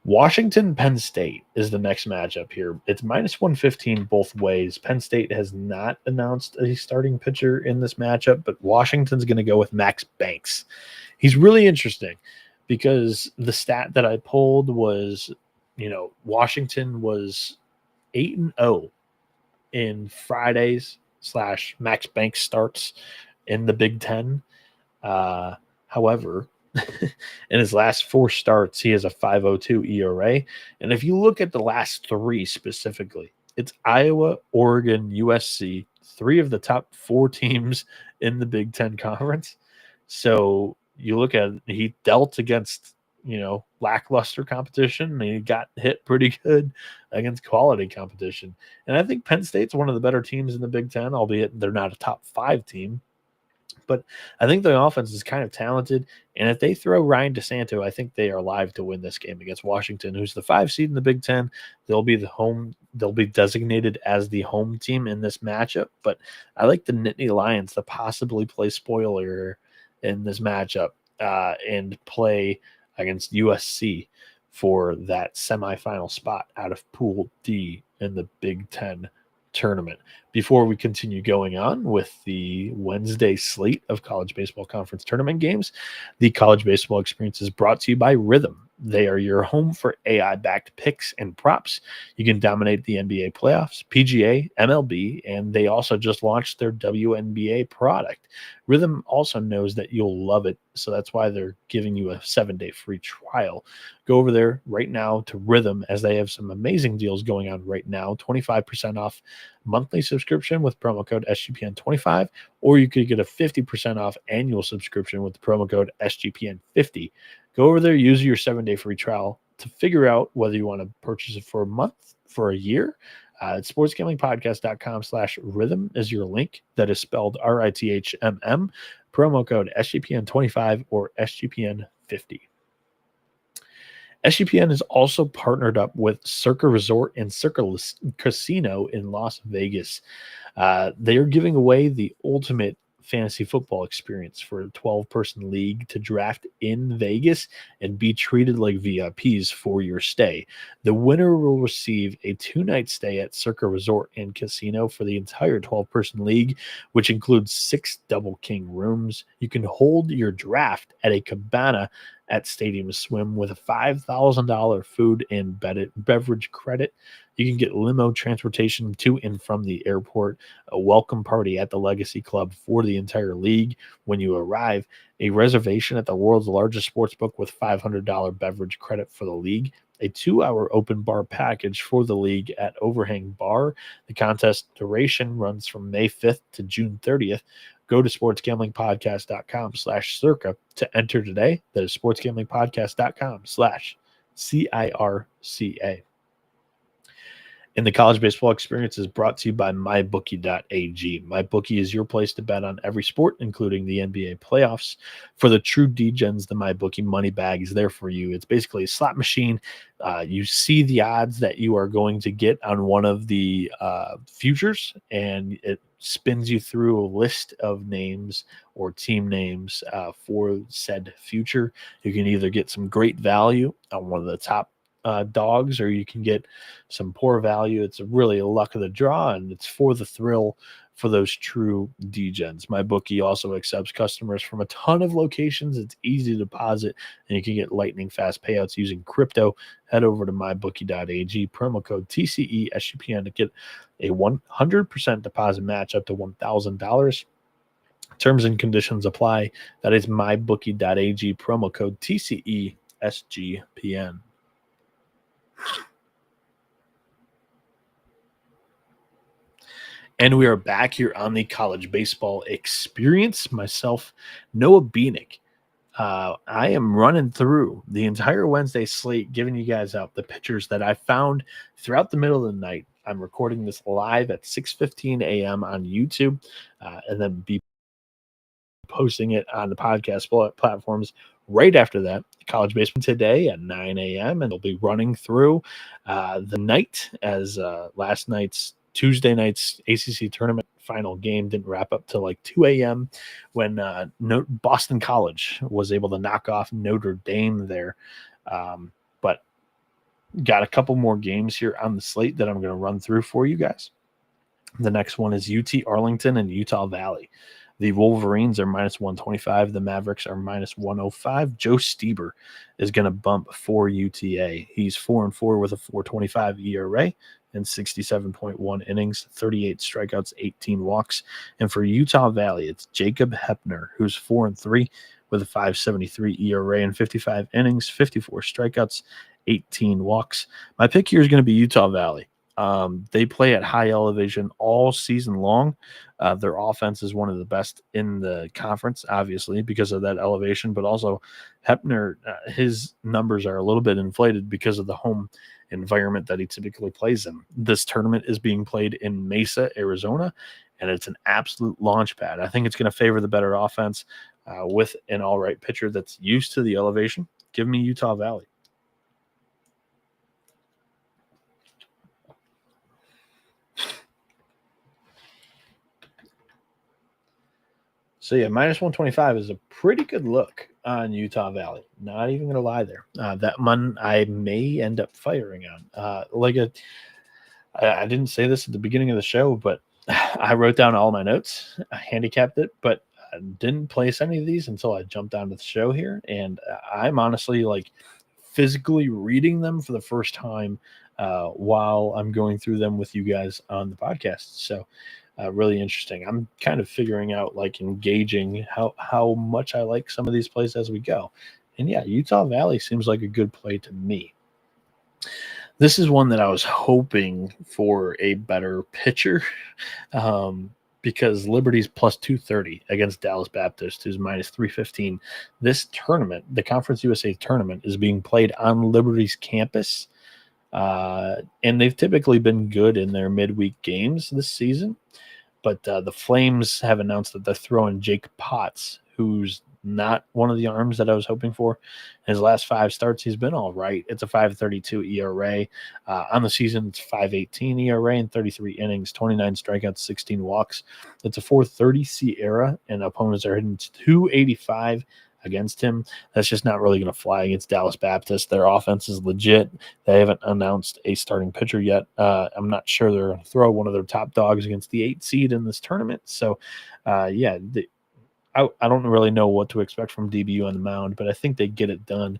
Washington, Penn State is the next matchup here. It's minus 115 both ways. Penn State has not announced a starting pitcher in this matchup, but Washington's going to go with Max Banks. He's really interesting because the stat that I pulled was, Washington was 8-0 in Fridays / Max Banks starts in the Big Ten. However, in his last 4 starts, he has a 5.02 ERA. And if you look at the last 3 specifically, it's Iowa, Oregon, USC, 3 of the top 4 teams in the Big Ten Conference. So you look at it, he dealt against, lackluster competition, and he got hit pretty good against quality competition. And I think Penn State's one of the better teams in the Big Ten, albeit they're not a top 5 team. But I think the offense is kind of talented, and if they throw Ryan DeSanto, I think they are live to win this game against Washington, who's the 5 seed in the Big Ten. They'll be designated as the home team in this matchup. But I like the Nittany Lions to possibly play spoiler in this matchup and play against USC for that semifinal spot out of Pool D in the Big Ten tournament. Before we continue going on with the Wednesday slate of college baseball conference tournament games, the college baseball experience is brought to you by Rhythm. They are your home for AI-backed picks and props. You can dominate the NBA playoffs, PGA, MLB, and they also just launched their WNBA product. Rhythm also knows that you'll love it, so that's why they're giving you a 7-day free trial. Go over there right now to Rhythm, as they have some amazing deals going on right now. 25% off monthly subscription with promo code SGPN25, or you could get a 50% off annual subscription with the promo code SGPN50. Go over there, use your 7-day free trial to figure out whether you want to purchase it for a month, for a year. sportsgamblingpodcast.com/rhythm is your link. That is spelled RITHMM. Promo code SGPN25 or SGPN50. SGPN is also partnered up with Circa Resort and Circa Casino in Las Vegas. They are giving away the ultimate fantasy football experience for a 12-person league to draft in Vegas and be treated like VIPs for your stay. The winner will receive a 2-night stay at Circa Resort and Casino for the entire 12-person league, which includes 6 double king rooms. You can hold your draft at a cabana at Stadium Swim with a $5,000 food and beverage credit. You can get limo transportation to and from the airport, a welcome party at the Legacy Club for the entire league when you arrive, a reservation at the world's largest sportsbook with $500 beverage credit for the league, a 2-hour open bar package for the league at Overhang Bar. The contest duration runs from May 5th to June 30th. Go to sportsgamblingpodcast.com/circa to enter today. That is sportsgamblingpodcast.com/CIRCA. And the college baseball experience is brought to you by mybookie.ag. MyBookie is your place to bet on every sport, including the NBA playoffs. For the true degens, the MyBookie money bag is there for you. It's basically a slot machine. You see the odds that you are going to get on one of the futures, and it spins you through a list of names or team names for said future. You can either get some great value on one of the top dogs, or you can get some poor value. It's really a luck of the draw, and it's for the thrill for those true degens. My bookie also accepts customers from a ton of locations. It's easy to deposit, and you can get lightning fast payouts using crypto. Head over to mybookie.ag, promo code TCE SGPN to get a 100% deposit match up to $1,000. Terms and conditions apply. That is mybookie.ag, promo code TCE SGPN. And we are back here on the college baseball experience. Myself, Noah Bieniek. I am running through the entire Wednesday slate, giving you guys out the pitchers that I found throughout the middle of the night. I'm recording this live at 6:15 a.m. on YouTube, and then be posting it on the podcast platforms right after that. College baseball today at 9 a.m. and they'll be running through the night as last night's Tuesday night's ACC tournament final game didn't wrap up till like 2 a.m. when Boston College was able to knock off Notre Dame there. But got a couple more games here on the slate that I'm going to run through for you guys. The next one is UT Arlington and Utah Valley. The Wolverines are minus 125. The Mavericks are minus 105. Joe Stieber is going to bump for UTA. He's 4-4 with a 4.25 ERA and 67.1 innings, 38 strikeouts, 18 walks. And for Utah Valley, it's Jacob Hepner, who's 4-3 with a 5.73 ERA and 55 innings, 54 strikeouts, 18 walks. My pick here is going to be Utah Valley. They play at high elevation all season long. Their offense is one of the best in the conference, obviously, because of that elevation, but also Hepner, his numbers are a little bit inflated because of the home environment that he typically plays in. This tournament is being played in Mesa, Arizona, and it's an absolute launch pad. I think it's going to favor the better offense with an all right pitcher that's used to the elevation. Give me Utah Valley. So, yeah, minus 125 is a pretty good look on Utah Valley. Not even going to lie there. That one I may end up firing on. I didn't say this at the beginning of the show, but I wrote down all my notes. I handicapped it, but I didn't place any of these until I jumped onto the show here. And I'm honestly like physically reading them for the first time while I'm going through them with you guys on the podcast. So, really interesting. I'm kind of figuring out, like, engaging how much I like some of these plays as we go. And yeah, Utah Valley seems like a good play to me. This is one that I was hoping for a better pitcher because Liberty's plus 230 against Dallas Baptist, who's minus 315. This tournament, the Conference USA tournament, is being played on Liberty's campus. And they've typically been good in their midweek games this season. But the Flames have announced that they're throwing Jake Potts, who's not one of the arms that I was hoping for. In his last 5 starts, he's been all right. It's a 5.32 ERA. On the season, it's 5.18 ERA and 33 innings, 29 strikeouts, 16 walks. It's a 4.30 SIERA, and opponents are hitting 285 against him. That's just not really going to fly against Dallas Baptist. Their offense is legit. They haven't announced a starting pitcher yet. I'm not sure they're going to throw one of their top dogs against the 8 seed in this tournament. So, I don't really know what to expect from DBU on the mound, but I think they get it done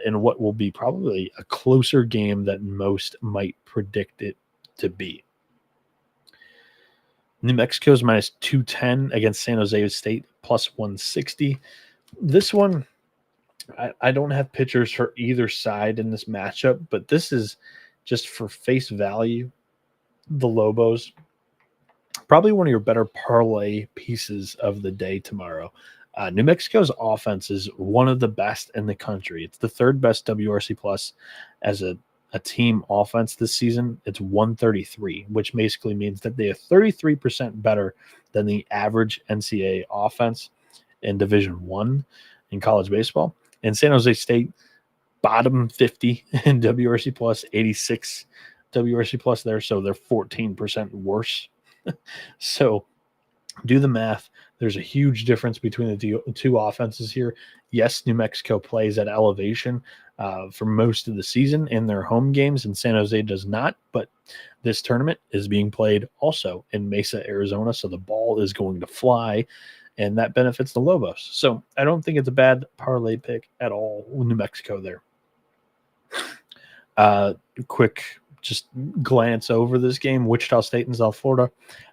in what will be probably a closer game than most might predict it to be. New Mexico's minus 210 against San Jose State, plus 160. This one, I don't have pitchers for either side in this matchup, but this is just for face value. The Lobos, probably one of your better parlay pieces of the day tomorrow. New Mexico's offense is one of the best in the country. It's the 3rd best WRC plus as a a team offense this season, it's 133, which basically means that they are 33% better than the average NCAA offense in Division I in college baseball. And San Jose State, bottom 50 in WRC plus, 86 WRC plus there, so they're 14% worse. So do the math. There's a huge difference between the two offenses here. Yes, New Mexico plays at elevation for most of the season in their home games, and San Jose does not. But this tournament is being played also in Mesa, Arizona, so the ball is going to fly, and that benefits the Lobos. So I don't think it's a bad parlay pick at all. New Mexico there. Quick just glance over this game. Wichita State and South Florida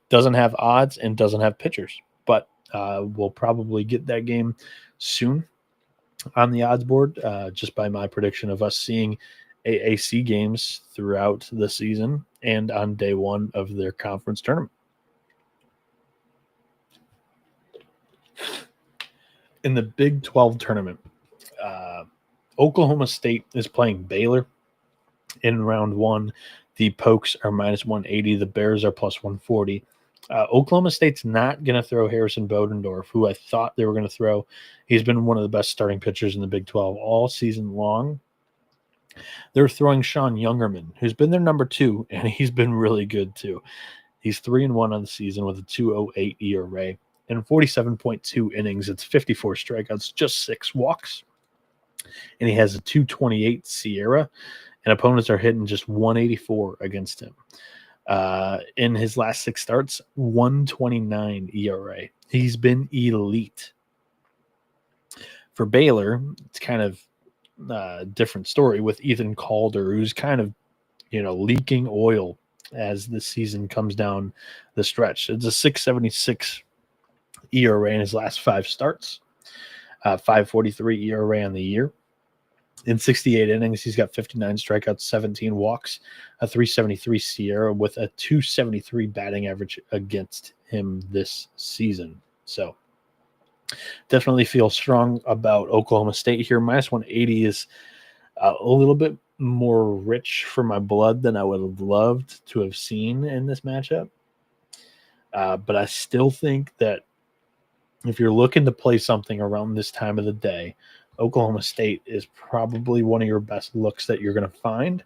doesn't have odds and doesn't have pitchers, but we'll probably get that game soon on the odds board, just by my prediction of us seeing AAC games throughout the season and on day one of their conference tournament. In the Big 12 tournament, Oklahoma State is playing Baylor in round one. The Pokes are minus 180. The Bears are plus 140. Oklahoma State's not going to throw Harrison Bodendorf, who I thought they were going to throw. He's been one of the best starting pitchers in the Big 12 all season long. They're throwing Sean Youngerman, who's been their number 2, and he's been really good too. He's 3-1 on the season with a 2.08 ERA and 47.2 innings. It's 54 strikeouts, just 6 walks. And he has a 2.28 SIERA, and opponents are hitting just 184 against him. In his last 6 starts, 1.29 ERA. He's been elite. For Baylor, it's kind of a different story with Ethan Calder, who's kind of, leaking oil as the season comes down the stretch. It's a 6.76 ERA in his last 5 starts, 5.43 ERA on the year. In 68 innings, he's got 59 strikeouts, 17 walks, a 3.73 SIERA with a 2.73 batting average against him this season. So definitely feel strong about Oklahoma State here. Minus 180 is a little bit more rich for my blood than I would have loved to have seen in this matchup. But I still think that if you're looking to play something around this time of the day, Oklahoma State is probably one of your best looks that you're going to find.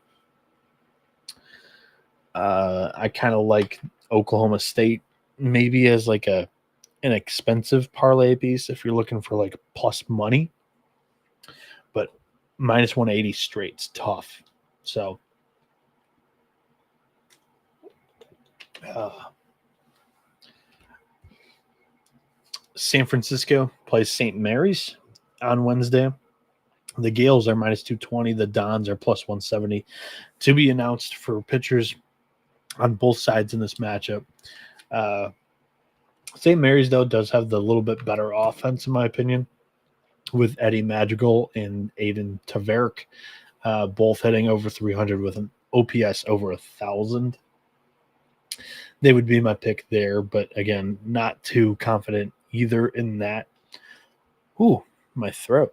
I kind of like Oklahoma State maybe as like an expensive parlay piece if you're looking for like plus money. But minus 180 straight's tough. So San Francisco plays St. Mary's on Wednesday. The Gales are minus 220. The Dons are plus 170. To be announced for pitchers on both sides in this matchup. St. Mary's, though, does have the little bit better offense, in my opinion, with Eddie Madrigal and Aiden Taverick, both hitting over 300 with an OPS over 1,000. They would be my pick there, but again, not too confident either in that. Ooh, my throat.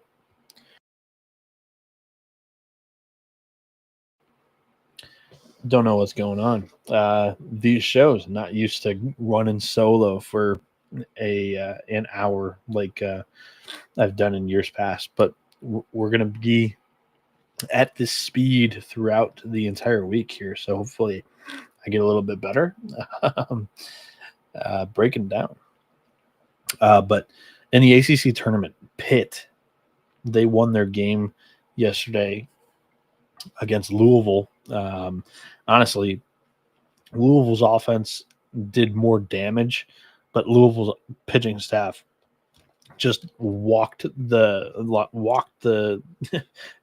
Don't know what's going on. These shows, not used to running solo for an hour like I've done in years past, but we're going to be at this speed throughout the entire week here. So hopefully I get a little bit better breaking down. But in the ACC tournament, Pitt, they won their game yesterday against Louisville. Honestly, Louisville's offense did more damage, but Louisville's pitching staff just walked the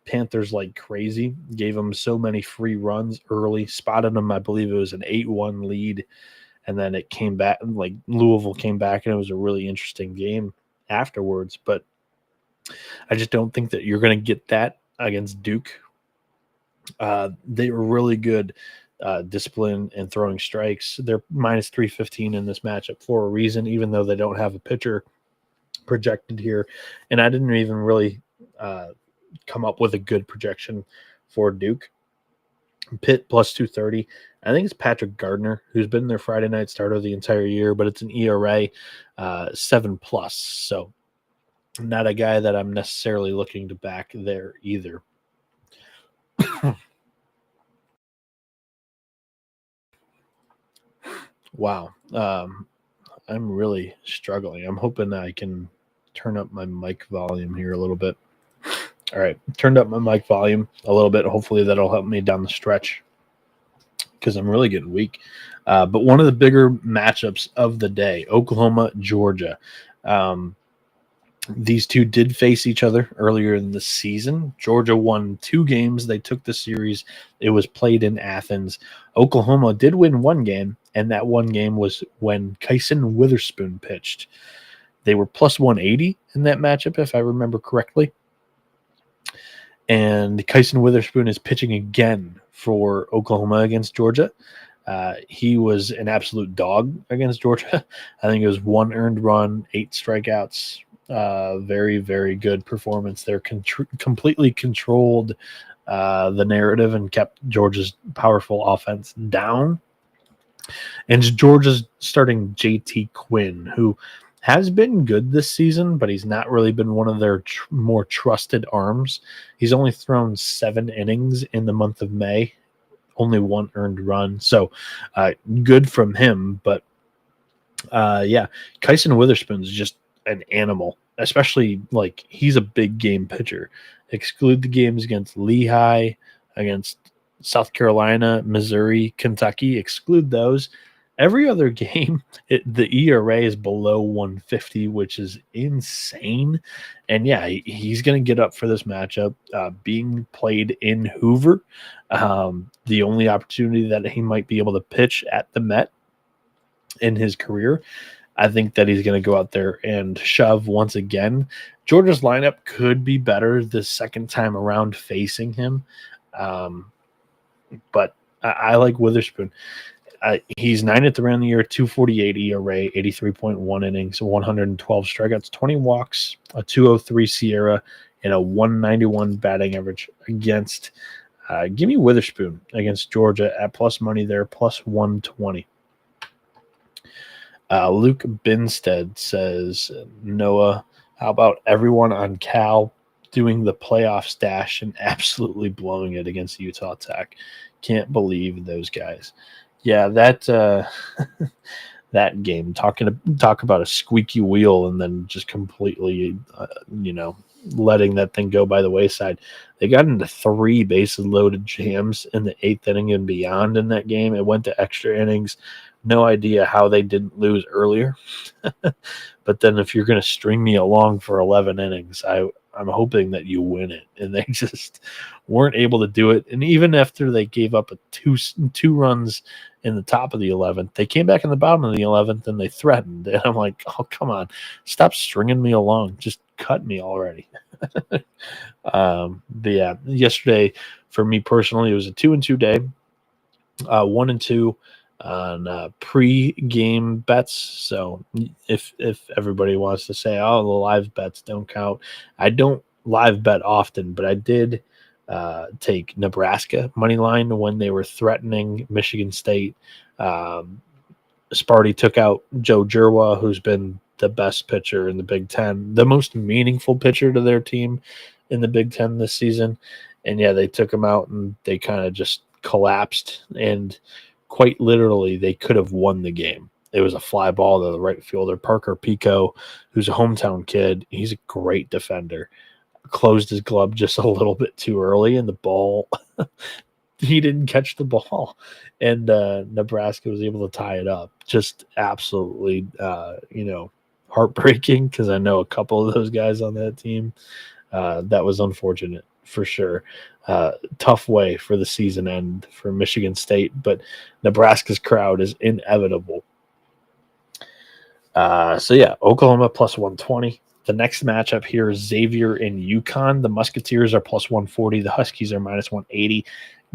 Panthers like crazy. Gave them so many free runs early. Spotted them, I believe it was an 8-1 lead, and then it came back. Like Louisville came back, and it was a really interesting game afterwards. But I just don't think that you're going to get that against Duke. They were really good discipline and throwing strikes. They're minus 315 in this matchup for a reason, even though they don't have a pitcher projected here. And I didn't even really come up with a good projection for Duke. Pitt plus 230. I think it's Patrick Gardner, who's been their Friday night starter the entire year, but it's an ERA 7 plus. So not a guy that I'm necessarily looking to back there either. Wow. I'm really struggling. I'm hoping I can turn up my mic volume here a little bit. All right. Turned up my mic volume a little bit. Hopefully that'll help me down the stretch because I'm really getting weak. But one of the bigger matchups of the day, Oklahoma, Georgia. These two did face each other earlier in the season. Georgia won 2 games. They took the series. It was played in Athens. Oklahoma did win 1 game, and that 1 game was when Kyson Witherspoon pitched. They were plus 180 in that matchup, if I remember correctly. And Kyson Witherspoon is pitching again for Oklahoma against Georgia. He was an absolute dog against Georgia. I think it was 1 earned run, 8 strikeouts. Very, very good performance. They're completely controlled the narrative and kept Georgia's powerful offense down. And Georgia's starting JT Quinn, who has been good this season, but he's not really been one of their more trusted arms. He's only thrown 7 innings in the month of May, only 1 earned run. So good from him. But yeah, Kyson Witherspoon's just an animal, especially like he's a big game pitcher. Exclude the games against Lehigh, against South Carolina, Missouri, Kentucky, exclude those. Every other game, the ERA is below 150, which is insane. And yeah, he's going to get up for this matchup, being played in Hoover. The only opportunity that he might be able to pitch at the Met in his career. I think that he's going to go out there and shove once again. Georgia's lineup could be better the second time around facing him. But I like Witherspoon. He's 9th around the year, 248 ERA, 83.1 innings, 112 strikeouts, 20 walks, a 203 Sierra, and a 191 batting average against. Give me Witherspoon against Georgia at plus money there, plus 120. Luke Binstead says, Noah, how about everyone on Cal doing the playoff stash and absolutely blowing it against Utah Tech? Can't believe those guys. Yeah, that that game, talk about a squeaky wheel and then just completely, letting that thing go by the wayside. They got into 3 bases loaded jams in the 8th inning and beyond in that game. It went to extra innings. No idea how they didn't lose earlier. But then if you're going to string me along for 11 innings, I'm hoping that you win it. And they just weren't able to do it. And even after they gave up two runs in the top of the 11th, they came back in the bottom of the 11th and they threatened. And I'm like, oh, come on. Stop stringing me along. Just cut me already. But yeah, yesterday for me personally, it was a 2-2 day. 1-2 on pre-game bets. So if everybody wants to say, oh, the live bets don't count, I don't live bet often, but I did take Nebraska money line when they were threatening Michigan State. Sparty took out Joe Jerwa, who's been the best pitcher in the Big Ten, the most meaningful pitcher to their team in the Big Ten this season. And yeah, they took him out and they kind of just collapsed, and quite literally they could have won the game. It was a fly ball to the right fielder, Parker Pico, who's a hometown kid. He's a great defender. Closed his glove just a little bit too early, and the ball he didn't catch the ball, and Nebraska was able to tie it up. Just absolutely heartbreaking, because I know a couple of those guys on that team. That was unfortunate for sure. Tough way for the season end for Michigan State, but Nebraska's crowd is inevitable. So yeah, Oklahoma plus 120. The next matchup here is Xavier and UConn. The Musketeers are plus 140. The Huskies are minus 180.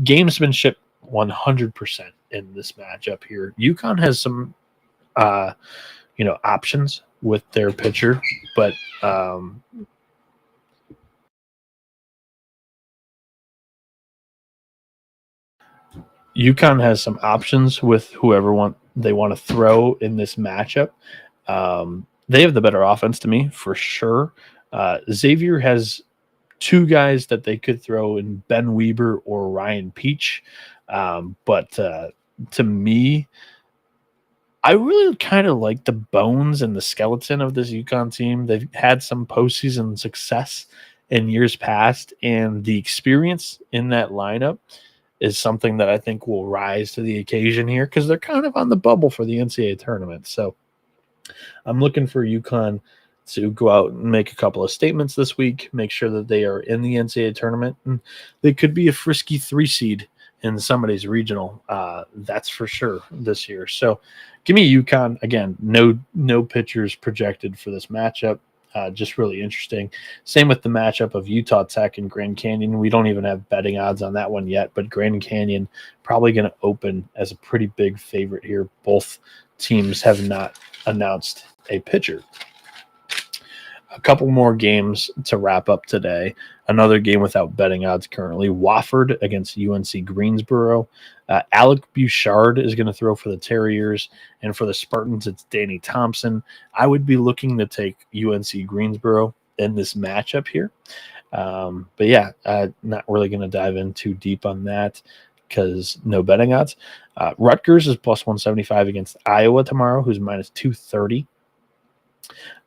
Gamesmanship 100% in this matchup here. UConn has some options with their pitcher, but UConn has some options with whoever they want to throw in this matchup. They have the better offense to me, for sure. Xavier has two guys that they could throw in Ben Weber or Ryan Peach. But to me, I really kind of like the bones and the skeleton of this UConn team. They've had some postseason success in years past, and the experience in that lineup is something that I think will rise to the occasion here because they're kind of on the bubble for the NCAA tournament. So I'm looking for UConn to go out and make a couple of statements this week, make sure that they are in the NCAA tournament, and they could be a frisky 3 seed in somebody's regional. That's for sure this year. So give me UConn. Again, no pitchers projected for this matchup. Just really interesting. Same with the matchup of Utah Tech and Grand Canyon. We don't even have betting odds on that one yet, but Grand Canyon probably going to open as a pretty big favorite here. Both teams have not announced a pitcher. A couple more games to wrap up today. Another game without betting odds currently. Wofford against UNC Greensboro. Alec Bouchard is going to throw for the Terriers. And for the Spartans, it's Danny Thompson. I would be looking to take UNC Greensboro in this matchup here. But yeah, not really going to dive in too deep on that because no betting odds. Rutgers is plus 175 against Iowa tomorrow, who's minus 230.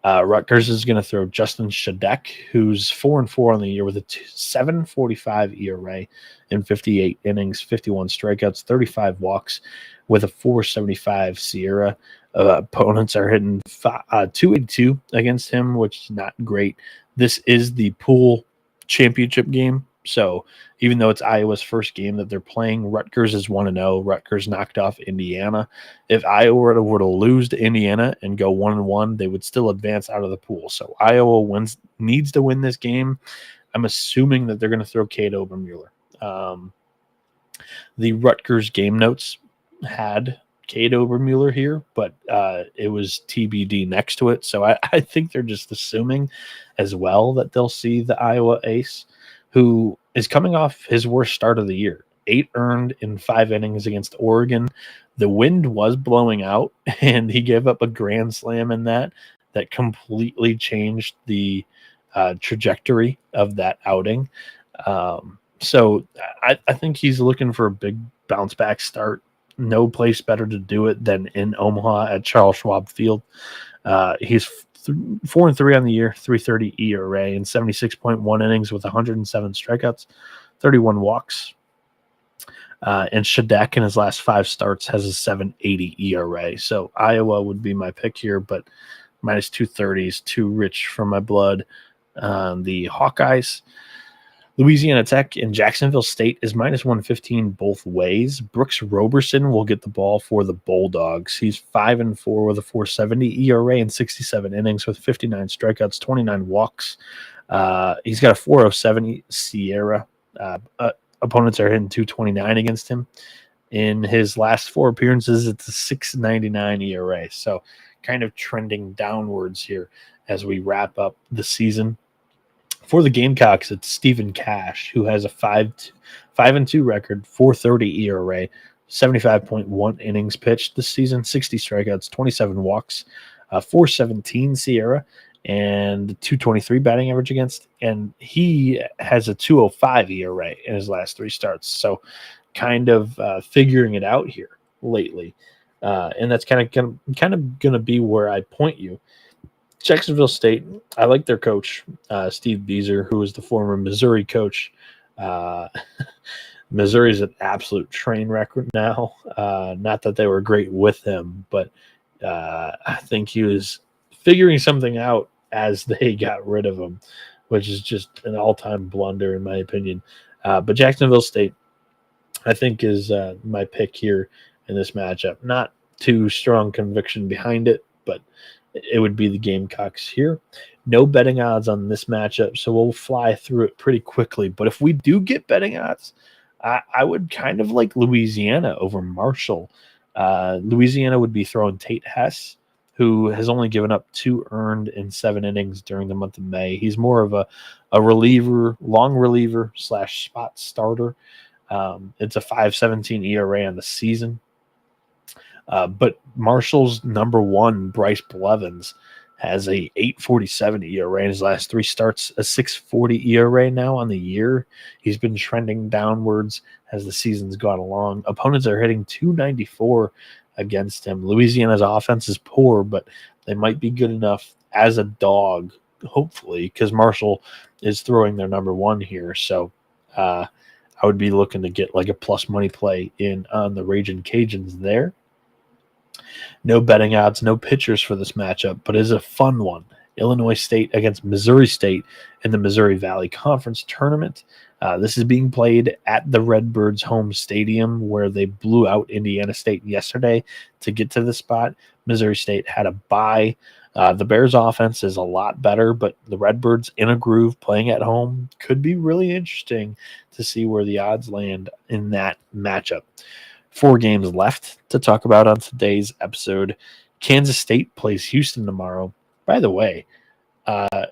Rutgers is going to throw Justin Shadek, who's 4-4 on the year with a 7.45 ERA in 58 innings, 51 strikeouts, 35 walks, with a 4.75 Sierra. Opponents are hitting 282 against him, which is not great. This is the pool championship game. So even though it's Iowa's first game that they're playing, Rutgers is 1-0. Rutgers knocked off Indiana. If Iowa were to lose to Indiana and go 1-1, they would still advance out of the pool. So Iowa needs to win this game. I'm assuming that they're going to throw Cade Obermueller. The Rutgers game notes had Cade Obermueller here, but it was TBD next to it. So I think they're just assuming as well that they'll see the Iowa ace, who is coming off his worst start of the year. 8 earned in 5 innings against Oregon. The wind was blowing out, and he gave up a grand slam in that completely changed the trajectory of that outing. So I think he's looking for a big bounce back start. No place better to do it than in Omaha at Charles Schwab Field. He's 4-3 on the year, 3.30 ERA, and 76.1 innings with 107 strikeouts, 31 walks. And Shadek in his last 5 starts has a 7.80 ERA. So Iowa would be my pick here, but minus 230 is too rich for my blood. The Hawkeyes, Louisiana Tech and Jacksonville State is minus 115 both ways. Brooks Roberson will get the ball for the Bulldogs. He's 5-4 with a 4.70 ERA and 67 innings with 59 strikeouts, 29 walks. He's got a 4.07 Sierra. Opponents are hitting 229 against him. In his last 4 appearances, it's a 6.99 ERA. So kind of trending downwards here as we wrap up the season. For the Gamecocks, it's Stephen Cash, who has a 5-2 record, 4.30 ERA, 75.1 innings pitched this season, 60 strikeouts, 27 walks, 4.17 Sierra, and 2.23 batting average against. And he has a 2.05 ERA in his last 3 starts. So kind of figuring it out here lately. And that's kind of going to be where I point you. Jacksonville State, I like their coach, Steve Beazer, who is the former Missouri coach. Missouri is an absolute train wreck now. Not that they were great with him, but I think he was figuring something out as they got rid of him, which is just an all-time blunder in my opinion. But Jacksonville State, I think, is my pick here in this matchup. Not too strong conviction behind it, but it would be the Gamecocks here. No betting odds on this matchup, so we'll fly through it pretty quickly. But if we do get betting odds, I would kind of like Louisiana over Marshall. Louisiana would be throwing Tate Hess, who has only given up 2 earned in 7 innings during the month of May. He's more of a reliever, long reliever / spot starter. It's a 5.17 ERA on the season. But Marshall's number one, Bryce Blevins, has a 8.47 ERA in his last 3 starts, a 6.40 ERA now on the year. He's been trending downwards as the season's gone along. Opponents are hitting 294 against him. Louisiana's offense is poor, but they might be good enough as a dog, hopefully, because Marshall is throwing their number one here. So I would be looking to get like a plus money play in on the Ragin' Cajuns there. No betting odds, no pitchers for this matchup, but it is a fun one. Illinois State against Missouri State in the Missouri Valley Conference Tournament. This is being played at the Redbirds' home stadium where they blew out Indiana State yesterday to get to the spot. Missouri State had a bye. The Bears' offense is a lot better, but the Redbirds in a groove playing at home could be really interesting to see where the odds land in that matchup. 4 games left to talk about on today's episode. Kansas State plays Houston tomorrow. By the way, what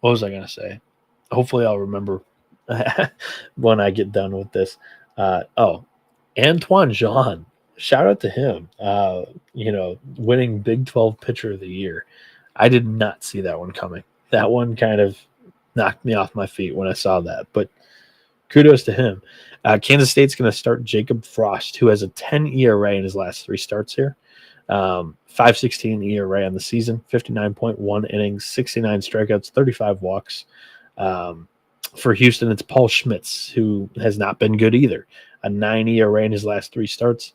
was I going to say? Hopefully I'll remember when I get done with this. Antoine Jean. Shout out to him. Winning Big 12 Pitcher of the Year. I did not see that one coming. That one kind of knocked me off my feet when I saw that, but kudos to him. Kansas State's going to start Jacob Frost, who has a 10 ERA in his last 3 starts here. 5.16 ERA on the season, 59.1 innings, 69 strikeouts, 35 walks. For Houston, it's Paul Schmitz, who has not been good either. A 9 ERA in his last 3 starts,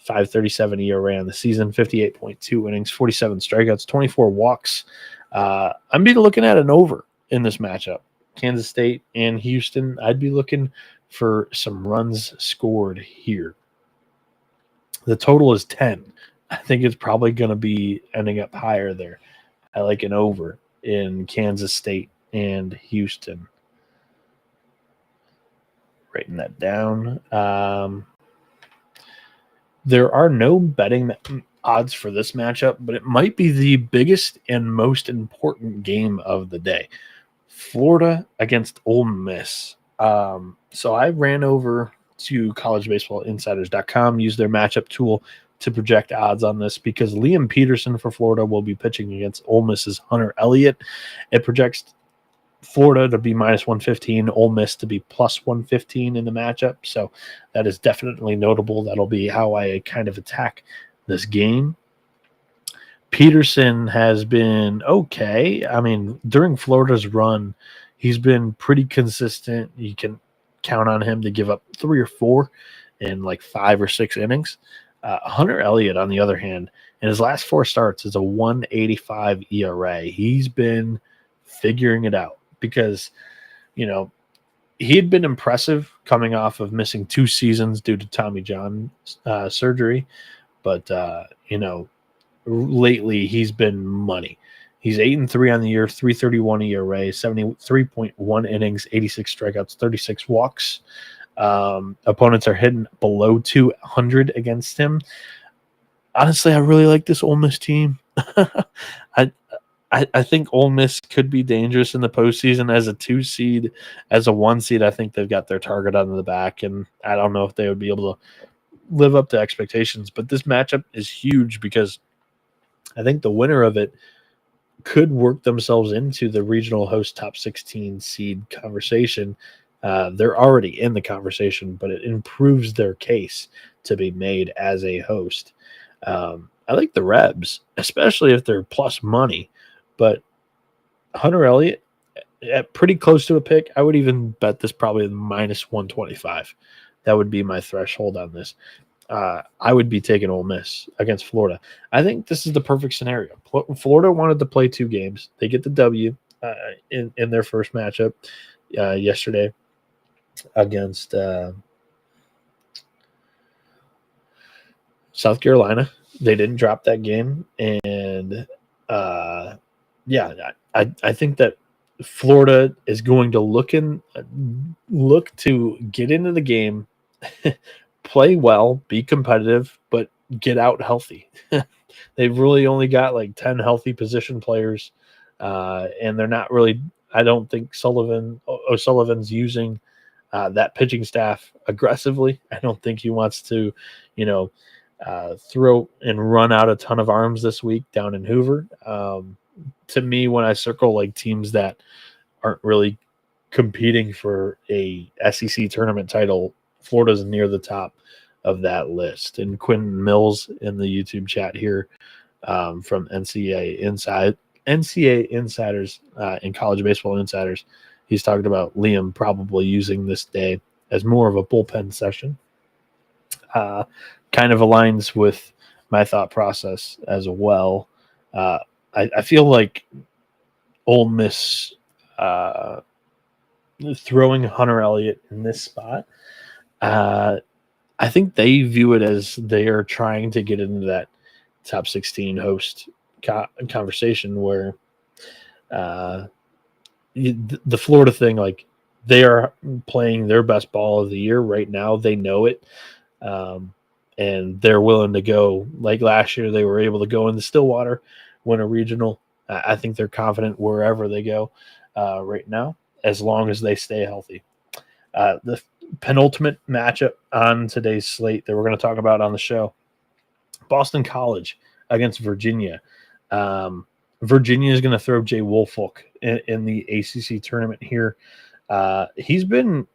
5.37 ERA on the season, 58.2 innings, 47 strikeouts, 24 walks. I'm be looking at an over in this matchup. Kansas State and Houston, I'd be looking for some runs scored here. The total is 10. I think it's probably going to be ending up higher there. I like an over in Kansas State and Houston. Writing that down. There are no betting odds for this matchup, but it might be the biggest and most important game of the day. Florida against Ole Miss. So I ran over to collegebaseballinsiders.com, used their matchup tool to project odds on this because Liam Peterson for Florida will be pitching against Ole Miss's Hunter Elliott. It projects Florida to be minus 115, Ole Miss to be plus 115 in the matchup. So that is definitely notable. That'll be how I kind of attack this game. Peterson has been okay. I mean, during Florida's run, he's been pretty consistent. You can count on him to give up 3 or 4 in like 5 or 6 innings. Hunter Elliott, on the other hand, in his last 4 starts is a 1.85 ERA. He's been figuring it out because, he had been impressive coming off of missing 2 seasons due to Tommy John surgery. But, lately he's been money. He's 8-3 on the year, 3.31 ERA, 73.1 innings, 86 strikeouts, 36 walks. Opponents are hitting below 200 against him. Honestly, I really like this Ole Miss team. I think Ole Miss could be dangerous in the postseason as a 2 seed. As a 1 seed, I think they've got their target on the back, and I don't know if they would be able to live up to expectations. But this matchup is huge because I think the winner of it could work themselves into the regional host top 16 seed conversation. They're already in the conversation, but it improves their case to be made as a host. I like the Rebs, especially if they're plus money. But Hunter Elliott, at pretty close to a pick, I would even bet this probably minus 125. That would be my threshold on this. I would be taking Ole Miss against Florida. I think this is the perfect scenario. Florida wanted to play 2 games. They get the W in their first matchup yesterday against South Carolina. They didn't drop that game. And, I think that Florida is going to look to get into the game, play well, be competitive, but get out healthy. They've really only got like 10 healthy position players, and they're not really I don't think O'Sullivan's using that pitching staff aggressively. I don't think he wants to, throw and run out a ton of arms this week down in Hoover. To me, when I circle like teams that aren't really competing for a SEC tournament title, Florida's near the top of that list. And Quentin Mills in the YouTube chat here from NCAA Insiders and College Baseball Insiders, he's talked about Liam probably using this day as more of a bullpen session. Kind of aligns with my thought process as well. I feel like Ole Miss throwing Hunter Elliott in this spot, I think they view it as they are trying to get into that top 16 host conversation where the Florida thing, like they are playing their best ball of the year right now. They know it. And they're willing to go. Like last year, they were able to go into Stillwater, win a regional. I think they're confident wherever they go right now, as long as they stay healthy. The penultimate matchup on today's slate that we're going to talk about on the show, Boston College against Virginia. Virginia is going to throw Jay Woolfolk in the ACC tournament here. He's been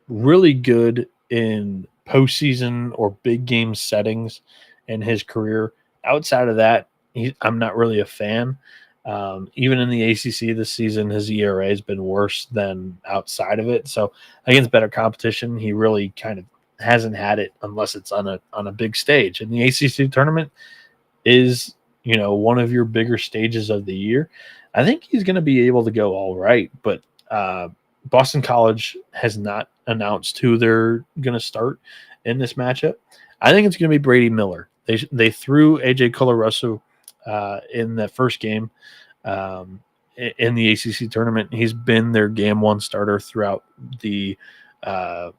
really good in postseason or big game settings in his career. Outside of that, I'm not really a fan. Even in the ACC this season, his ERA has been worse than outside of it. So against better competition, he really kind of hasn't had it unless it's on a big stage. And the ACC tournament is, one of your bigger stages of the year. I think he's going to be able to go all right, but Boston College has not announced who they're going to start in this matchup. I think it's going to be Brady Miller. They threw AJ Colarusso in that first game in the ACC tournament. He's been their game one starter throughout the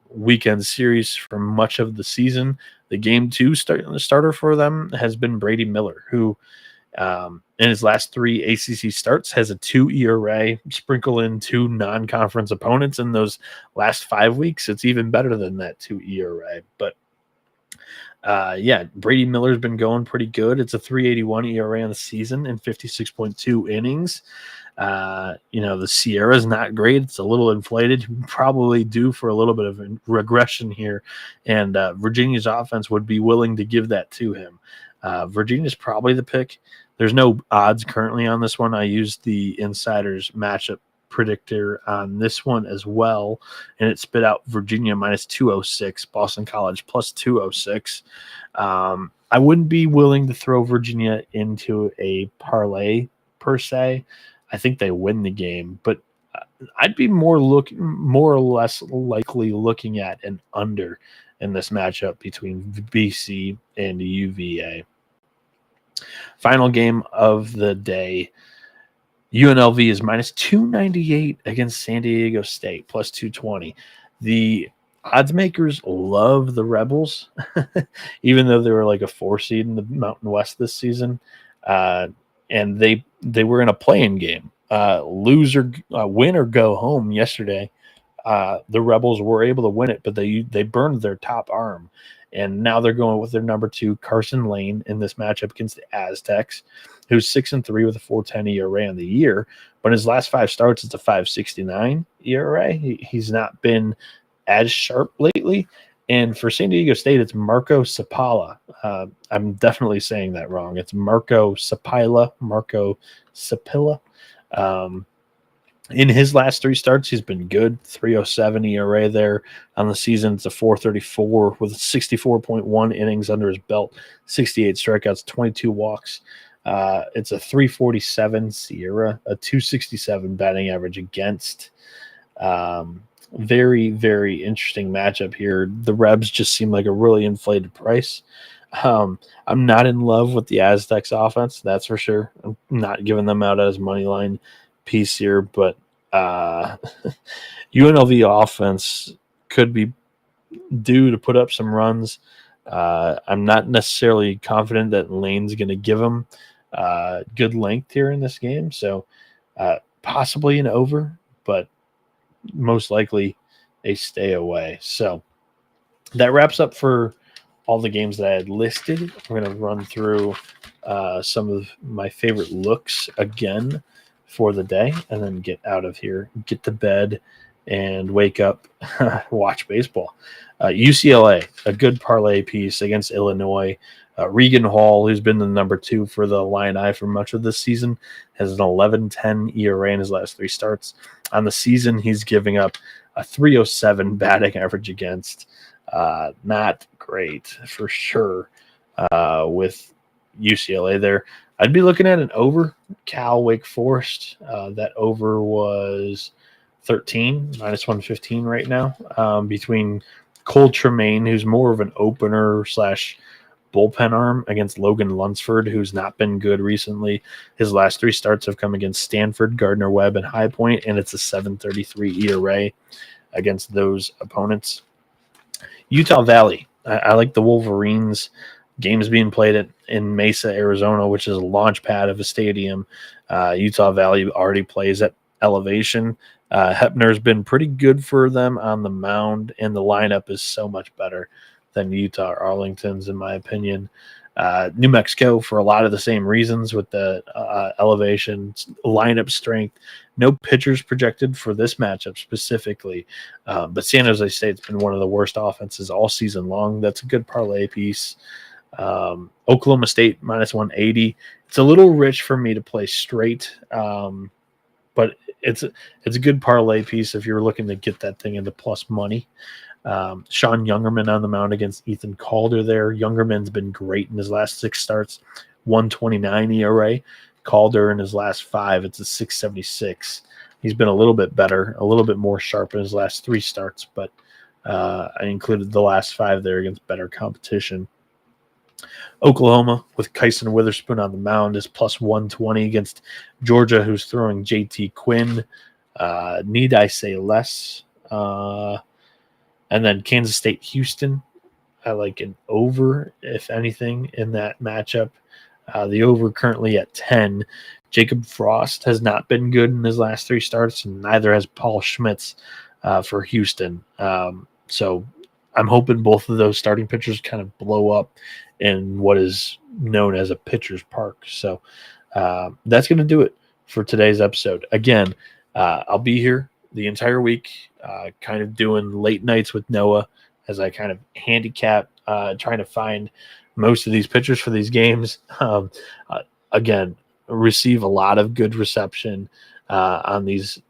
weekend series for much of the season. The game two starter for them has been Brady Miller, who in his last 3 ACC starts has a 2 ERA, sprinkle in 2 non-conference opponents in those last 5 weeks. It's even better than that 2 ERA. But Brady Miller's been going pretty good. It's a 3.81 ERA on the season in 56.2 innings. The Sierra is not great. It's a little inflated, probably due for a little bit of regression here. And Virginia's offense would be willing to give that to him. Virginia's probably the pick. There's no odds currently on this one. I used the Insiders matchup predictor on this one as well, and it spit out Virginia minus 206, Boston College plus 206. I wouldn't be willing to throw Virginia into a parlay per se. I think they win the game, but I'd be more or less likely looking at an under in this matchup between BC and UVA. Final game of the day, UNLV is minus 298 against San Diego State, plus 220. The odds makers love the Rebels, even though they were like a 4 seed in the Mountain West this season. And they were in a play-in game. Lose or win or go home yesterday. The Rebels were able to win it, but they burned their top arm. And now they're going with their number 2, Carson Lane, in this matchup against the Aztecs, who's 6-3 with a 4.10 ERA on the year. But his last 5 starts, it's a 5.69 ERA. He's not been as sharp lately. And for San Diego State, it's Marco Sapala. I'm definitely saying that wrong. It's Marco Sapila. In his last 3 starts, he's been good. 3.07 ERA there on the season. It's a 4.34 with 64.1 innings under his belt, 68 strikeouts, 22 walks. It's a 3.47 Sierra, a 2.67 batting average against. Very, very interesting matchup here. The Rebs just seem like a really inflated price. I'm not in love with the Aztecs offense, that's for sure. I'm not giving them out as money line piece here, but UNLV offense could be due to put up some runs. I'm not necessarily confident that Lane's going to give them good length here in this game. So possibly an over, but most likely a stay away. So that wraps up for all the games that I had listed. I'm going to run through some of my favorite looks again for the day and then get out of here, get to bed, and wake up, watch baseball. UCLA, a good parlay piece against Illinois. Regan Hall, who's been the number 2 for the Illini for much of this season, has an 11.10 ERA in his last 3 starts. On the season, he's giving up a 307 batting average against. Not great for sure with UCLA there. I'd be looking at an over. Cal Wake Forest. That over was 13, minus 115 right now, between Cole Tremaine, who's more of an opener / bullpen arm, against Logan Lunsford, who's not been good recently. His last 3 starts have come against Stanford, Gardner-Webb, and High Point, and it's a 7.33 ERA against those opponents. Utah Valley. I like the Wolverines. Games being played in Mesa, Arizona, which is a launch pad of a stadium. Utah Valley already plays at elevation. Hepner's been pretty good for them on the mound, and the lineup is so much better than Utah Arlington's, in my opinion. New Mexico, for a lot of the same reasons, with the elevation, lineup strength. No pitchers projected for this matchup specifically, but San Jose State's been one of the worst offenses all season long. That's a good parlay piece. Oklahoma State minus 180. It's a little rich for me to play straight, but it's a good parlay piece if you're looking to get that thing into plus money. Sean Youngerman on the mound against Ethan Calder there. Youngerman's been great in his last 6 starts, 1.29 ERA. Calder in his last 5, it's a 6.76. He's been a little bit better, a little bit more sharp in his last 3 starts, but I included the last 5 there against better competition. Oklahoma, with Kyson Witherspoon on the mound, is plus 120 against Georgia, who's throwing JT Quinn. Need I say less? And then Kansas State, Houston. I like an over, if anything, in that matchup. The over currently at 10. Jacob Frost has not been good in his last 3 starts, and neither has Paul Schmitz for Houston. So I'm hoping both of those starting pitchers kind of blow up in what is known as a pitcher's park. So that's going to do it for today's episode. Again, I'll be here the entire week, kind of doing late nights with Noah as I kind of handicap, trying to find most of these pitchers for these games. Again, receive a lot of good reception on these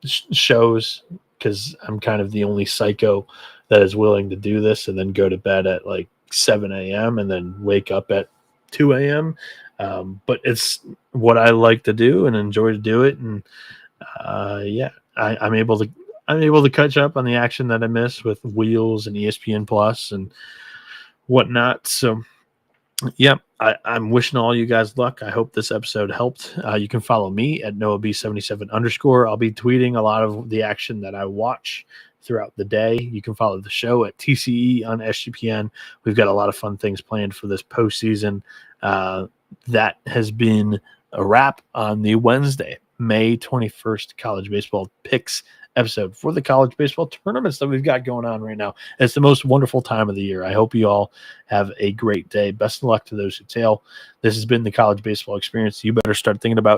shows, because I'm kind of the only psycho that is willing to do this and then go to bed at like 7 a.m. and then wake up at 2 a.m. But it's what I like to do and enjoy to do it. And I'm able to catch up on the action that I miss with Wheels and ESPN Plus and whatnot. So yeah, I'm wishing all you guys luck. I hope this episode helped. You can follow me at NoahB77_. I'll be tweeting a lot of the action that I watch throughout the day. You can follow the show at TCE on SGPN. We've got a lot of fun things planned for this postseason. That has been a wrap on the Wednesday, May 21st College Baseball Picks episode for the college baseball tournaments that we've got going on right now. It's the most wonderful time of the year. I hope you all have a great day. Best of luck to those who tail. This has been the college baseball experience. You better start thinking about